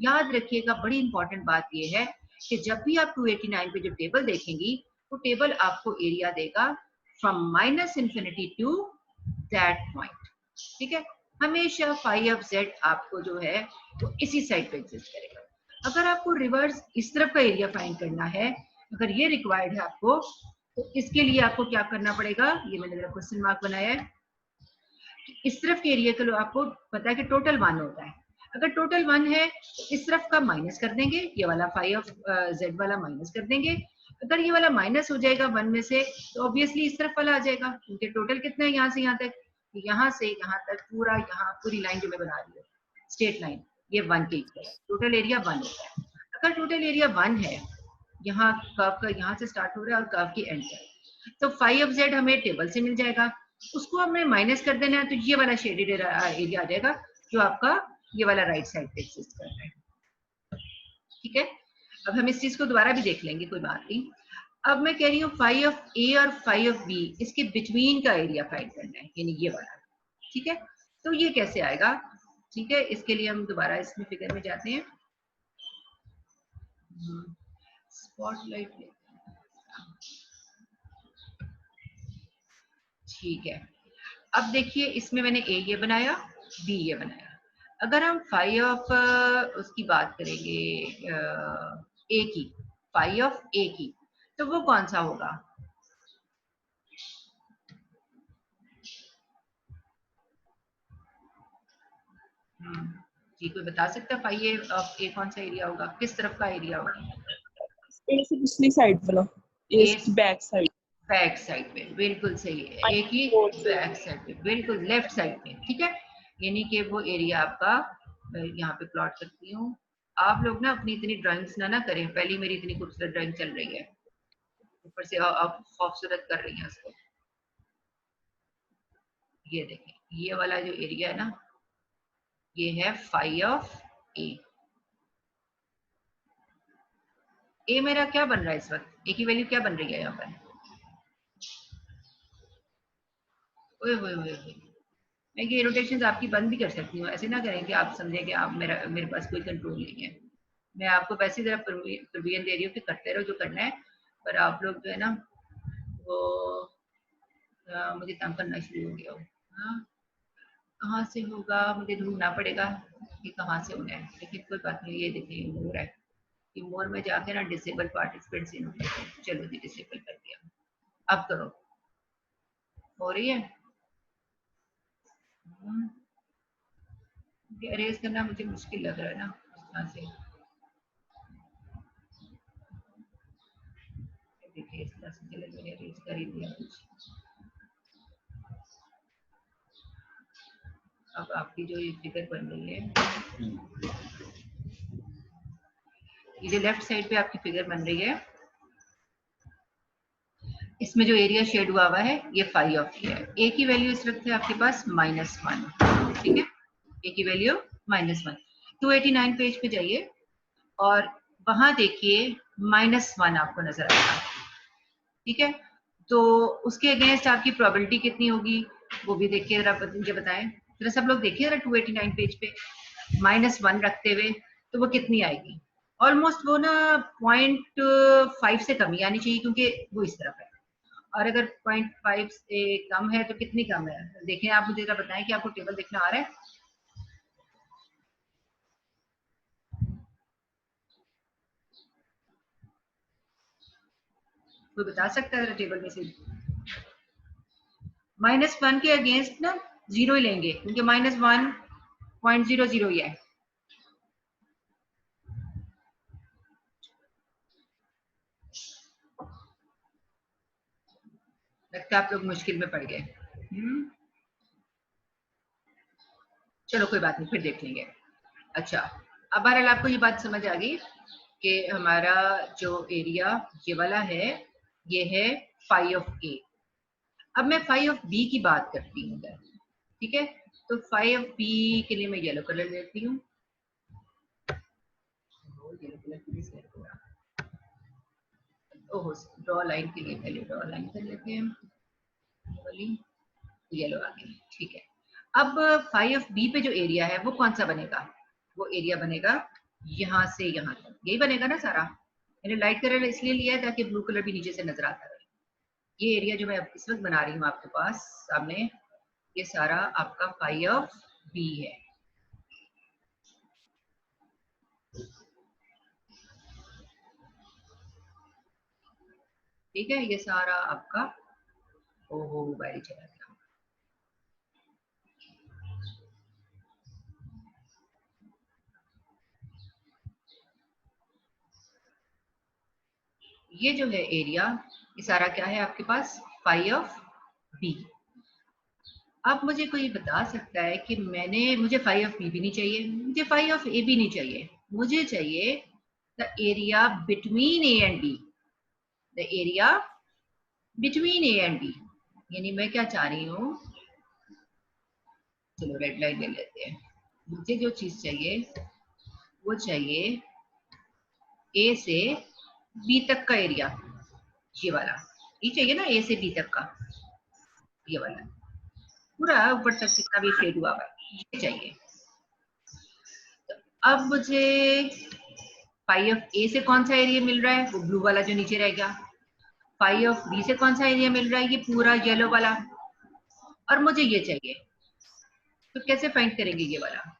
याद रखिएगा, बड़ी इंपॉर्टेंट बात ये है कि जब भी आप 289 पे जो टेबल देखेंगी, वो टेबल आपको एरिया देगा from minus infinity to that point, ठीक है। हमेशा फाई ऑफ जेड आपको जो है वो इसी साइड पे एग्जिस्ट करेगा। अगर आपको रिवर्स इस तरफ का एरिया फाइंड करना है, अगर ये रिक्वायर्ड है आपको, तो इसके लिए आपको क्या करना पड़ेगा, ये मैंने जरा क्वेश्चन मार्क बनाया है, इस तरफ के एरिया के लिए आपको पता है कि टोटल 1 होता है। अगर टोटल 1 है तो इस तरफ का माइनस कर देंगे, ये वाला फाई ऑफ जेड वाला माइनस कर देंगे। अगर ये वाला माइनस हो जाएगा 1 में से, तो ऑब्वियसली इस तरफ वाला आ जाएगा, क्योंकि टोटल कितना है यहाँ से यहाँ तक, यहाँ से यहाँ तक पूरा, यहाँ पूरी लाइन जो मैं बना रही हूँ स्ट्रेट लाइन, ये 1 के इक्वल है, टोटल एरिया 1 होता है। अगर टोटल एरिया 1 है, यहाँ कर्व का यहाँ से स्टार्ट हो रहा है और कर्व की एंड है, तो फाई ऑफ जेड हमें टेबल से मिल जाएगा, उसको हमें माइनस कर देना है, तो ये वाला शेडेड एरिया आ जाएगा जो आपका ये वाला राइट साइड पे एग्जिस्ट कर रहा है, ठीक है। अब हम इस चीज को दोबारा भी देख लेंगे, कोई बात नहीं। अब मैं कह रही हूँ फाई ऑफ ए और फाई ऑफ बी, इसके बिटवीन का एरिया फाइंड करना है, यानी ये वाला, ठीक है। तो ये कैसे आएगा, ठीक है, इसके लिए हम दोबारा इसमें फिगर में जाते हैं, स्पॉटलाइट, ठीक है। अब देखिए, इसमें मैंने ए ये बनाया, बी ये बनाया। अगर हम फाई ऑफ उसकी बात करेंगे ए की, फाई ऑफ ए की, तो वो कौन सा होगा, जी कोई बता सकता है फाई ऑफ ए कौन सा एरिया होगा, किस तरफ का एरिया होगा, ए से पिछली साइड वाला, ए की बैक साइड, बैक साइड पे, बिल्कुल सही है, ए की बैक साइड पे, बिल्कुल लेफ्ट साइड पे, ठीक है। यानी कि वो एरिया आपका, मैं यहाँ पे प्लॉट करती हूँ। आप लोग ना अपनी इतनी ड्राइंग्स ना करें, पहली मेरी इतनी खूबसूरत ड्राइंग चल रही है, ऊपर से आप खूबसूरत कर रही हैं उसको। ये देखें, ये वाला जो एरिया है ना, ये है फाई ऑफ ए। ए मेरा क्या बन रहा है इस वक्त, ए की वैल्यू क्या बन रही है यहाँ पर, ओए ओए ओए ओए। मैं ये रोटेशन आपकी बंद भी कर सकती हूँ, ऐसे ना करें कि आप समझें कि आप मेरे पास कोई कंट्रोल नहीं है। मैं आपको वैसे जरा प्रोविजन दे रही हूँ कि करते रहो जो करना है, पर आप लोग जो है ना वो मुझे तंग करना शुरू हो गया हो। हाँ, कहाँ से होगा, मुझे ढूंढना पड़ेगा कि कहाँ से होना है, लेकिन कोई बात नहीं। ये देखिए मोर है, ये मोर में जाके ना डिसेबल पार्टिसिपेंट्स इन, चलो जी डिसेबल कर दिया। अब करो, हो रही है, अरेज करना मुझे मुश्किल लग रहा है ना उस तरह से। देखिए इस तरह से, चलो मैंने अरेज कर ही दिया कुछ। अब आपकी जो ये फिगर बन रही है, ये जो लेफ्ट साइड पे आपकी फिगर बन रही है, इसमें जो एरिया शेड हुआ हुआ है ये फाई ऑफ ए है। ए की वैल्यू इस वक्त है आपके पास -1, ठीक है, ए की वैल्यू -1। 289 पेज पे जाइए और वहां देखिए -1 आपको नजर आएगा, ठीक है। तो उसके अगेंस्ट आपकी प्रोबेबिलिटी कितनी होगी वो भी देखिए जरा, मुझे बताएं जरा, सब लोग देखिए जरा 289 पेज पे -1 रखते हुए, तो वो कितनी आएगी, ऑलमोस्ट वो ना 0.5 से कम ही आनी चाहिए, क्योंकि वो इस तरफ है। और अगर 0.5 से कम है तो कितनी कम है, देखें आप मुझे जरा बताएं कि आपको टेबल देखना आ रहा है, कोई बता सकता है टेबल में से। -1 के अगेंस्ट ना 0 ही लेंगे, क्योंकि -1.00 ही है। लगता है आप लोग मुश्किल में पड़ गए। चलो कोई बात नहीं, फिर देख लेंगे। अच्छा, अब बहरहाल आपको ये बात समझ आ गई कि हमारा जो एरिया ये वाला है ये है फाई ऑफ ए। अब मैं फाई ऑफ बी की बात करती हूँ, ठीक है। तो फाई ऑफ बी के लिए मैं येलो कलर लेती हूँ। ओह, ड्रॉ लाइन के लिए पहले ड्रॉ लाइन कर लेते हैं, वाली येलो आ गई, ठीक है। अब फाई ऑफ बी पे जो एरिया है वो कौन सा बनेगा? वो एरिया बनेगा यहाँ से यहाँ तक, यही बनेगा ना सारा। मैंने लाइट कलर इसलिए लिया है ताकि ब्लू कलर भी नीचे से नजर आता रहे। ये एरिया जो मैं इस वक्त बना रही हूँ आपके पास सामने, ये सारा आपका फाई ऑफ बी है। ठीक है, ये सारा आपका, ओहो बाहर चला गया। ये जो है एरिया, ये सारा क्या है आपके पास? Phi of B. अब मुझे कोई बता सकता है कि मुझे फाई ऑफ बी भी नहीं चाहिए, मुझे फाई ऑफ ए भी नहीं चाहिए, मुझे चाहिए the area between A and B, the area between A and B. यानी मैं क्या चाह रही हूँ, चलो रेड लाइन ले लेते हैं। मुझे जो चीज चाहिए वो चाहिए ए से बी तक का एरिया, ये वाला, ये चाहिए ना, ए से बी तक का ये वाला पूरा ऊपर तक जितना भी शेड हुआ हुआ ये चाहिए। तो अब मुझे फाई ऑफ ए से कौन सा एरिया मिल रहा है? वो ब्लू वाला जो नीचे रह गया। फाई ऑफ बी से कौन सा एरिया मिल रहा है? ये पूरा येलो वाला। और मुझे ये चाहिए, तो कैसे फाइंड करेंगे ये वाला?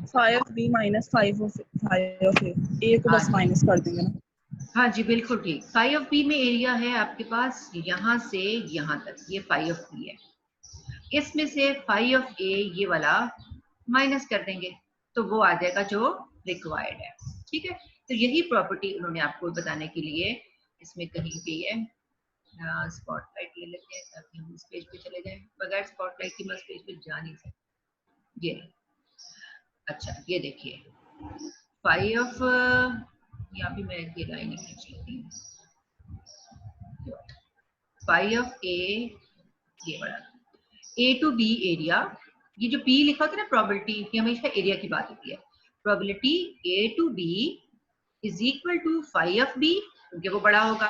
Phi of B minus phi of A को बस माइनस कर देंगे ना। हाँ जी बिल्कुल ठीक। फाई ऑफ बी में एरिया है आपके पास यहाँ से यहाँ तक, ये फाई ऑफ बी है। इसमें से फाई ऑफ ए ये वाला माइनस कर देंगे तो वो आ जाएगा जो रिक्वायर्ड है। ठीक है, तो यही प्रॉपर्टी उन्होंने आपको बताने के लिए इसमें कहीं पे है। स्पॉटलाइट ले लेते हैं ताकि हम इस पेज पे चले जाएं। बगैर स्पॉटलाइट की मैं इस पेज पे जा नहीं सकती। ये अच्छा, ये देखिए फाई ऑफ, यहाँ भी मैं ये लाइन खींच लेती हूँ। फाई ऑफ ए ये वाला, ए टू बी एरिया, ये जो पी लिखा होता है ना प्रोबेबिलिटी, ये हमेशा एरिया की बात होती है। Probability A to B is equal to phi of B, क्योंकि वो बड़ा होगा,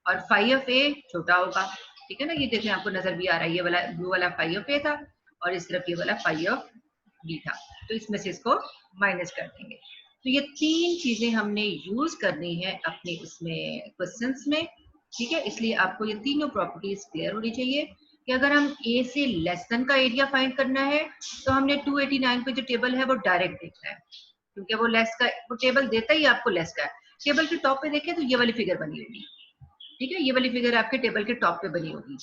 और फाई ऑफ ए छोटा होगा। ठीक है ना, ये देखें आपको नजर भी आ रहा है, ये वाला ब्लू वाला फाई ऑफ ए था और इस तरफ ये वाला फाई ऑफ बी था। तो इसमें से इसको माइनस कर देंगे। तो ये तीन चीजें हमने यूज करनी है अपने उसमें क्वेश्चंस में। ठीक है, इसलिए आपको ये तीनों प्रॉपर्टीज क्लियर होनी चाहिए कि अगर हम ए से लेस देन का एरिया फाइंड करना है तो हमने 289 पे जो टेबल है वो डायरेक्ट देखना है, क्योंकि वो लेस का, वो टेबल देता ही आपको लेस का है। टेबल के टॉप पे देखें तो ये वाली फिगर बनी होगी। ठीक है, ये वाली फिगर आपके टेबल के टॉप पे बनी होगी।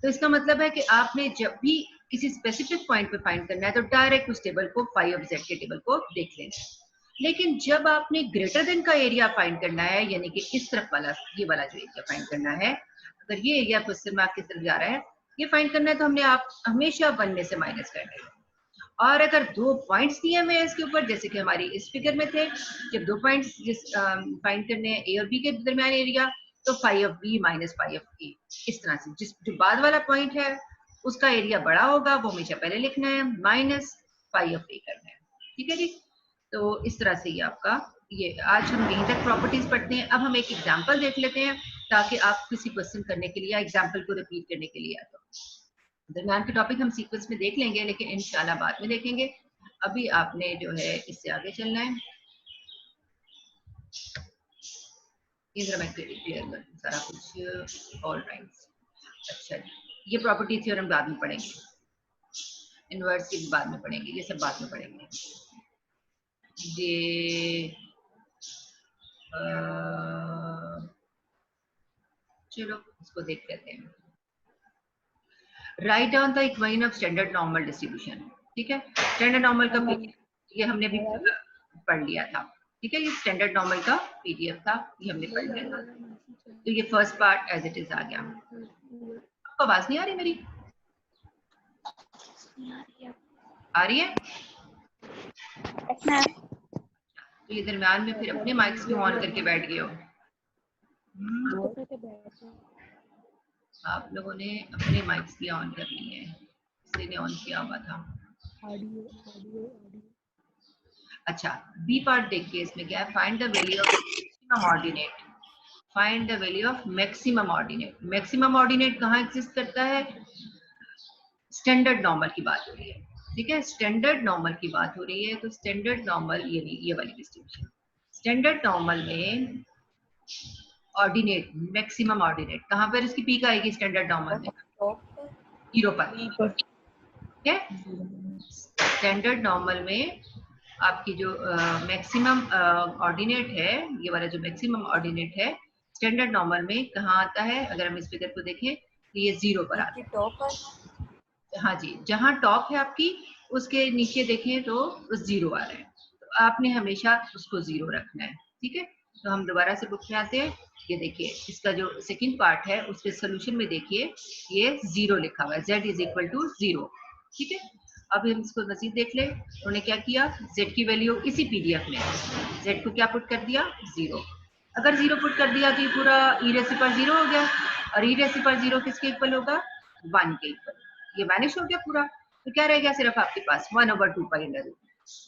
तो इसका मतलब है कि आपने जब भी किसी स्पेसिफिक पॉइंट पे फाइंड करना है तो डायरेक्ट उस टेबल को, फाई ऑफ जेड के टेबल को देख लेना है। लेकिन जब आपने ग्रेटर देन का एरिया फाइंड करना है, यानी कि इस तरफ वाला, ये वाला जो एरिया फाइंड करना है, अगर ये एरिया क्वेश्चन मार्क की तरफ जा रहा है, ये फाइंड करना है, तो हमने आप हमेशा 1 में से माइनस करना है। और अगर 2 पॉइंट्स दिए हुए हैं इसके ऊपर, जैसे कि हमारी इस फिगर में थे, जब 2 पॉइंट्स फाइंड करने हैं ए और बी के दरमियान एरिया, तो phi of B minus phi of A, इस तरह से। जिस जो बाद वाला पॉइंट है उसका एरिया बड़ा होगा, वो हमेशा पहले लिखना है, माइनस फाई ऑफ ए करना है। ठीक है जी, तो इस तरह से ये आपका, ये आज हम यहीं तक प्रॉपर्टीज पढ़ते हैं। अब हम एक एग्जाम्पल देख लेते हैं ताकि आप किसी क्वेश्चन करने के लिए या एग्जाम्पल को रिपीट करने के लिए, तो दरम्यान के टॉपिक हम सीक्वेंस में देख लेंगे, लेकिन इंशाल्लाह बाद में देखेंगे। अभी आपने जो है इससे आगे चलना है। ये जरा मैं क्लियर कर सारा कुछ, ऑल राइट। अच्छा, ये प्रॉपर्टी थ्योरम बाद में पढ़ेंगे, इनवर्स की बाद में पढ़ेंगे, ये सब बाद में पढ़ेंगे। ये चलो इसको देख लेते हैं। Write down the equation of standard normal distribution. ठीक है, स्टैंडर्ड नॉर्मल का ये हमने भी पढ़ लिया था। ठीक है, ये स्टैंडर्ड नॉर्मल का पीडीएफ था, ये हमने पढ़ लिया था। तो ये first part as it is आ गया। आपको आवाज नहीं आ रही मेरी? आ रही है? Yes, ma'am. तो ये दरम्यान में फिर अपने माइक्स क्यों ऑन करके बैठ गए हो? आप लोगों ने अपने माइक्स भी ऑन कर लिए हैं, किसी ने ऑन किया हुआ था। अच्छा, बी पार्ट देखिए, इसमें क्या है, find the value of maximum ordinate. Find the value of maximum ordinate. Maximum ordinate कहाँ एग्जिस्ट करता है? स्टैंडर्ड नॉर्मल की बात हो रही है, ठीक है, स्टैंडर्ड नॉर्मल की बात हो रही है। तो स्टैंडर्ड नॉर्मल ये वाली डिस्ट्रीब्यूशन, स्टैंडर्ड नॉर्मल में ऑर्डिनेट, मैक्सिमम ऑर्डिनेट कहाँ पर इसकी पीक आएगी? स्टैंडर्ड नॉर्मल में जीरो पर, ठीक है। स्टैंडर्ड नॉर्मल में आपकी जो मैक्सिमम ऑर्डिनेट है, ये वाला जो मैक्सिमम ऑर्डिनेट है स्टैंडर्ड नॉर्मल में कहाँ आता है? अगर हम इस फिगर को देखें तो ये जीरो पर आता है। टॉप पर, हाँ जी, जहाँ टॉप है आपकी उसके नीचे देखें तो उस जीरो आ रहा है, तो आपने हमेशा उसको जीरो रखना है, ठीक है। तो हम दोबारा से बुक में आते हैं, ये देखिए इसका जो सेकंड पार्ट है उसके सोल्यूशन में देखिए ये जीरो लिखा हुआ है, z is equal to zero, ठीक है। अब हम इसको मजीद देख ले, उन्होंने क्या किया, z की वैल्यू इसी पीडीएफ में z को क्या पुट कर दिया? जीरो। अगर जीरो पुट कर दिया तो ये पूरा ई रेज़ पर जीरो हो गया, और ई रेज़ पर जीरो किसके इक्वल होगा? 1 के इक्वल। ये वैनिश हो गया पूरा, तो क्या रह गया सिर्फ आपके पास 1/2 पाई अंडर रूट।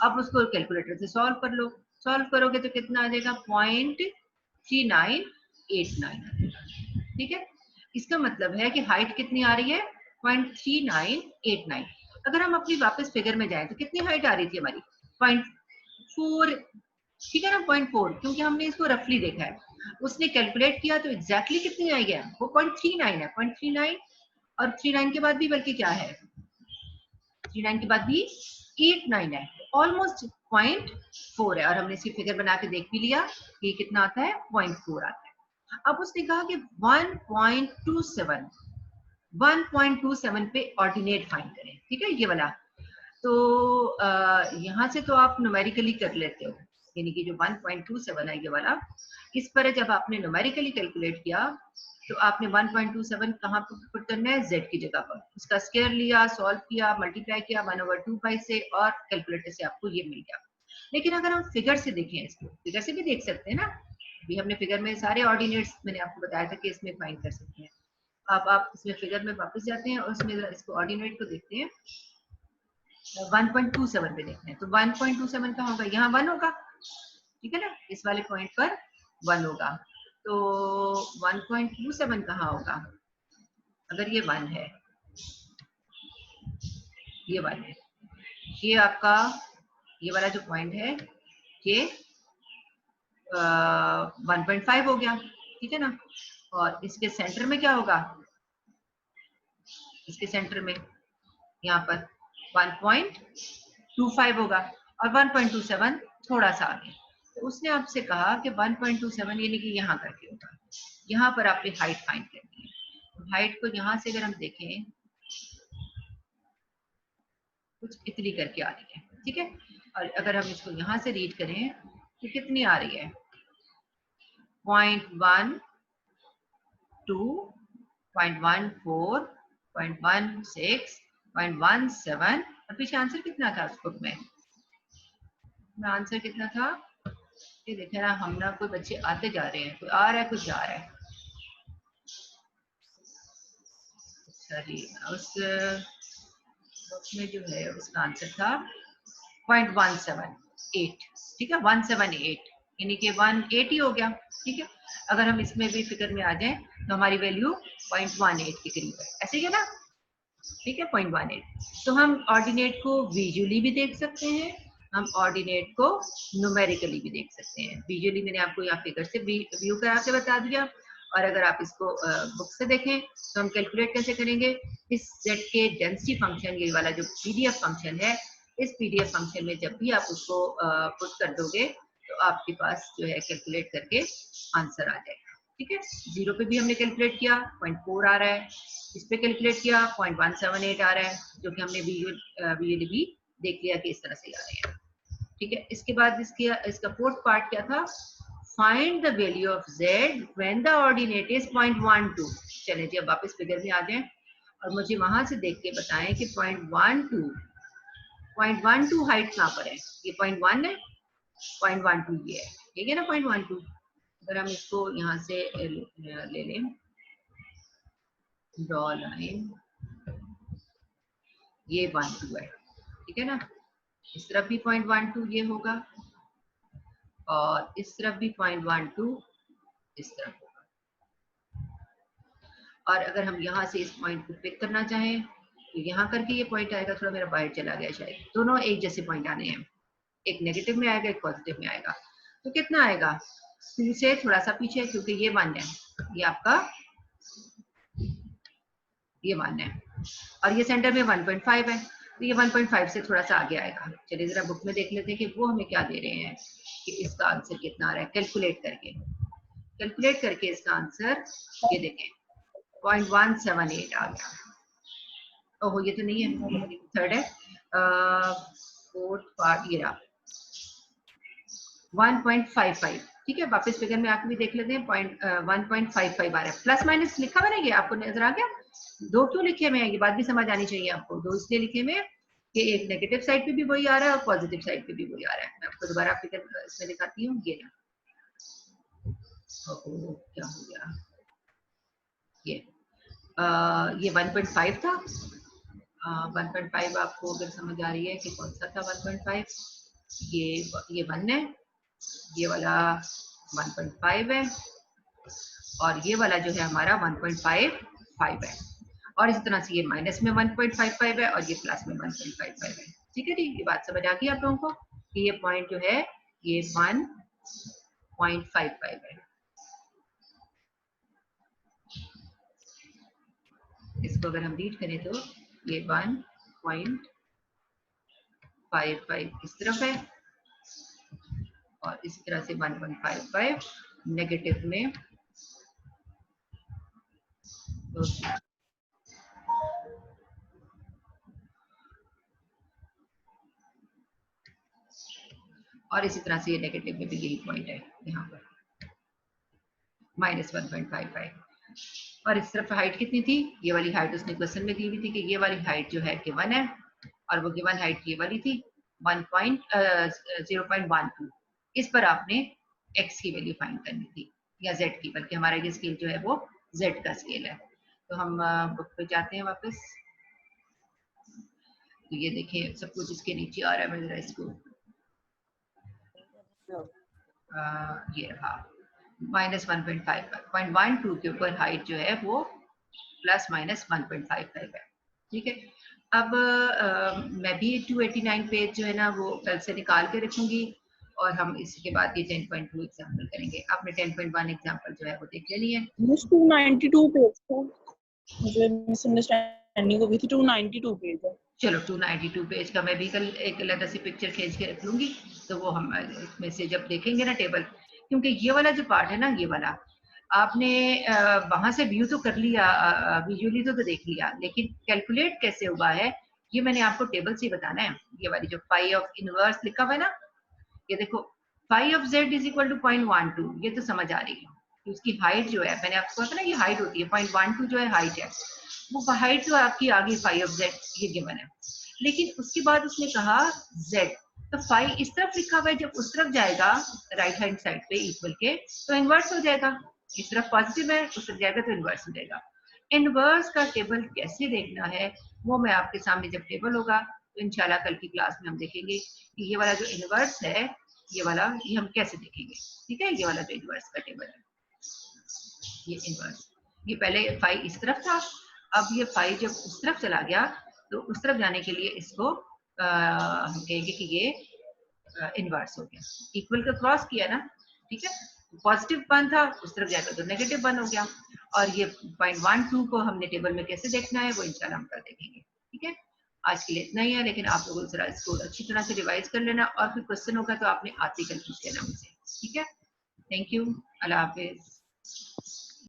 अब उसको कैलकुलेटर से सॉल्व कर लो, सॉल्व करोगे तो कितना आ जाएगा? 0.3989, ठीक है। इसका मतलब है कि हाइट कितनी आ रही है? 0.3989। अगर हम अपनी वापस फिगर में जाएं तो कितनी हाइट आ रही थी हमारी? 0.4, ठीक है ना, 0.4, क्योंकि हमने इसको रफली देखा है। उसने कैलकुलेट किया तो एग्जैक्टली कितनी आई है? वो 0.39 है, 0.39, और 39 के बाद भी बल्कि क्या है, 39 के बाद भी 89 है, ऑलमोस्ट 0.4 है। और हमने इसकी फिगर बना के देख भी लिया कि कितना आता है? 0.4 आता है। अब उसने कहा कि 1.27 पे ऑर्डिनेट फाइंड करें, ठीक है, ये वाला। तो यहाँ से तो आप न्यूमेरिकली कर लेते हो, यानी कि जो 1.27 है ये वाला, इस पर जब आपने न्यूमेरिकली कैलकुलेट किया तो आपने 1.27 कहाँ पर पुट करना है? z की जगह पर। उसका स्क्वायर लिया, सॉल्व किया, मल्टीप्लाई किया 1/2 पाई से, और कैलकुलेटर से आपको ये मिल गया। लेकिन अगर हम फिगर से देखें, इसको फिगर से भी देख सकते हैं ना, अभी हमने फिगर में सारे ऑर्डिनेट्स मैंने आपको बताया था कि इसमें फाइंड कर सकते हैं। अब आप इसमें फिगर में वापस जाते हैं और उसमें इसको ऑर्डिनेट को देखते हैं, 1.27 पे देखते हैं। तो 1.27 कहाँ होगा? यहाँ 1 होगा, ठीक है ना, इस वाले पॉइंट पर 1 होगा। तो 1.27 कहाँ होगा? अगर ये 1 है, ये 1 है, ये आपका ये वाला जो पॉइंट है ये 1.5 हो गया, ठीक है ना। और इसके सेंटर में क्या होगा? इसके सेंटर में यहाँ पर 1.25 होगा, और 1.27 थोड़ा सा आगे। तो उसने आपसे कहा कि 1.27 यानी कि यहाँ करके होगा, यहाँ पर आपने हाइट फाइंड करनी है। तो हाइट को यहाँ से अगर हम देखें कुछ इतनी करके आ रही है, ठीक है। और अगर हम इसको यहाँ से रीड करें तो कितनी आ रही है? 0.12, 0.14, 0.16, 0.17, और पीछे आंसर कितना था उस बुक में? आंसर कितना था? ये देखे ना, हम ना कोई बच्चे आते जा रहे हैं, कोई आ रहा है कुछ जा रहा है। सॉरी, उस बुक में जो है उसका आंसर था 0.178, ठीक है, 178, यानी कि 180 हो गया, ठीक है। अगर हम इसमें भी फिगर में आ जाएं तो हमारी वैल्यू 0.18 के करीब है, ऐसे ही है ना, ठीक है, 0.18। तो हम ऑर्डिनेट को विजुअली भी देख सकते हैं, हम ऑर्डिनेट को न्यूमेरिकली भी देख सकते हैं। विजुअली मैंने आपको यहाँ फिगर से व्यू करा के बता दिया, और अगर आप इसको बुक से देखें तो हम कैलकुलेट कैसे करेंगे? इस सेट के डेंसिटी फंक्शन, ये वाला जो पीडीएफ फंक्शन है, इस पीडीएफ फंक्शन में जब भी आप उसको पुट कर दोगे तो आपके पास जो है कैलकुलेट करके आंसर आ जाएगा, ठीक है। जीरो पे भी हमने कैलकुलेट किया 0.4 आ रहा है, इस पे कैलकुलेट किया 0.178 आ रहा है, जो कि हमने विजुअली भी देख लिया कि इस तरह से आ रहे हैं, ठीक है। इसके बाद इसका फोर्थ पार्ट क्या था? Find the value of z when the ordinate is 0.12। चलिए जी, अब वापस फिगर में आ जाएं और मुझे वहां से देख के बताएं कि 0.12 0.12 हाइट कहाँ पर है? ये 0.1 है, 0.12 ये है, ठीक है ना 0.12। अगर हम इसको यहाँ से ले लें, ड्रॉ लाइन, ये 12 है, ठीक है ना। इस तरफ भी 0.12 ये होगा और इस तरफ भी 0.12 इस तरफ होगा। और अगर हम यहाँ से इस पॉइंट को पिक करना चाहें तो यहाँ करके ये पॉइंट आएगा, थोड़ा मेरा बाहर चला गया शायद, दोनों एक जैसे पॉइंट आने हैं, एक नेगेटिव में आएगा एक पॉजिटिव में आएगा। तो कितना आएगा? 2 से थोड़ा सा पीछे, क्योंकि ये 1 है, ये आपका ये 1 है और ये सेंटर में 1.5 है, तो ये 1.5 से थोड़ा सा आगे आएगा। चलिए जरा बुक में देख लेते हैं कि वो हमें क्या दे रहे हैं कि इसका आंसर कितना आ रहा है। कैलकुलेट करके इसका आंसर ये देखें 0.178 आ गया। ओहो ये तो नहीं है, थर्ड है, फोर्थ पार्ट ये रहा 1.55, ठीक है। वापस फिगर में आके भी देख लेते हैं, 1.55 आ रहा है। प्लस माइनस लिखा हुआ ना, ये आपको नजर आ गया? 2 क्यों लिखे हुए हैं, ये बात भी समझ आनी चाहिए आपको। 2 इसलिए लिखे हुए हैं कि एक नेगेटिव साइड पे भी वही आ रहा है और पॉजिटिव साइड पे भी वही आ रहा है। मैं आपको दोबारा फिगर इसमें दिखाती हूँ, ये ना, क्या हो गया, ये 1.5 था, 1.5 आपको अगर समझ आ रही है कि कौन सा था 1.5, ये 1 है, ये वाला 1.5 है और ये वाला जो है हमारा 1.55 है। और इस तरह से ये माइनस में 1.55 है और ये प्लस में 1.55 है, ठीक है जी। ये बात समझ आ गई आप लोगों को कि ये पॉइंट जो है ये 1.55 है। इसको अगर हम रीड करें तो ये 1.55 इस तरफ है और इस तरह से 1.55 नेगेटिव में, तो और इसी तरह से ये नेगेटिव में भी यही पॉइंट है यहाँ पर -1.55। और इस तरफ हाइट कितनी थी? ये वाली हाइट उसने क्वेश्चन में दी हुई थी कि ये वाली हाइट जो है गिवन है और वो गिवन हाइट ये वाली थी 0.12। इस पर आपने x की वैल्यू फाइंड करनी थी या z की, बल्कि हमारा ये स्केल जो है वो z का स्केल है। तो हम बुक पे जाते हैं वापस, तो ये देखें सब कुछ इसके नीचे आ रहा है। मैं जरा इसको ये रहा -1.5 के ऊपर हाइट जो है वो ±1.55 है, ठीक है। अब मैं भी 289 पेज जो है ना वो कल से निकाल के रखूंगी और हम इसके बाद ये 10.2 एग्जाम्पल करेंगे। आपने 10.1 एग्जाम्पल जो है वो देख लेनी है। 292 पेज था, मुझे मिसअंडरस्टैंडिंग हो गई थी। 292 पेज है। चलो 292 पेज का मैं भी कल एक अलग सी पिक्चर खींच के रख लूंगी, तो वो हम इसमें से जब देखेंगे ना टेबल, क्योंकि ये वाला जो पार्ट है ना, ये वाला आपने वहां से व्यू तो कर लिया, विजुअली तो देख लिया, लेकिन कैलकुलेट कैसे हुआ है ये मैंने आपको टेबल से बताना है। ये वाली जो फाई ऑफ इनवर्स लिखा हुआ है ना, ये देखो phi of z is equal to 0.12, ये तो समझ आ रही है कि उसकी हाइट जो है, मैंने आपको कहा था ना ये हाइट होती है, 0.12 जो है हाइट है, वो हाइट जो आपकी आ गई फाई ऑफ z, ये गिवन है। लेकिन उसके बाद उसने कहा z, तो फाई इस तरफ लिखा हुआ है, जब उस तरफ जाएगा राइट हैंड साइड पे इक्वल के तो इनवर्स हो जाएगा। इस तरफ पॉजिटिव है, उस तरफ जाएगा तो इनवर्स हो जाएगा। इनवर्स का टेबल कैसे देखना है वो मैं आपके सामने जब टेबल होगा तो इंशाल्लाह कल की क्लास में हम देखेंगे कि ये वाला जो इनवर्स है, ये वाला ये हम कैसे देखेंगे, ठीक है। ये वाला जो इनवर्स का टेबल है, ये इनवर्स, ये पहले फाई इस तरफ था, अब ये फाई जब उस तरफ चला गया तो उस तरफ जाने के लिए इसको हम कहेंगे कि ये इनवर्स हो गया। इक्वल का क्रॉस किया ना, ठीक है, पॉजिटिव 1 था, उस तरफ जाएगा तो नेगेटिव 1 हो गया। और ये 0.12 को हमने टेबल में कैसे देखना है वो इंशाल्लाह हम कल देखेंगे, ठीक है। आज के लिए इतना ही है, लेकिन आप लोगों जरा इसको अच्छी तरह से रिवाइज कर लेना और फिर क्वेश्चन होगा तो आपने आते कल पूछ लेना मुझसे, ठीक है। Thank you, Allah Hafiz.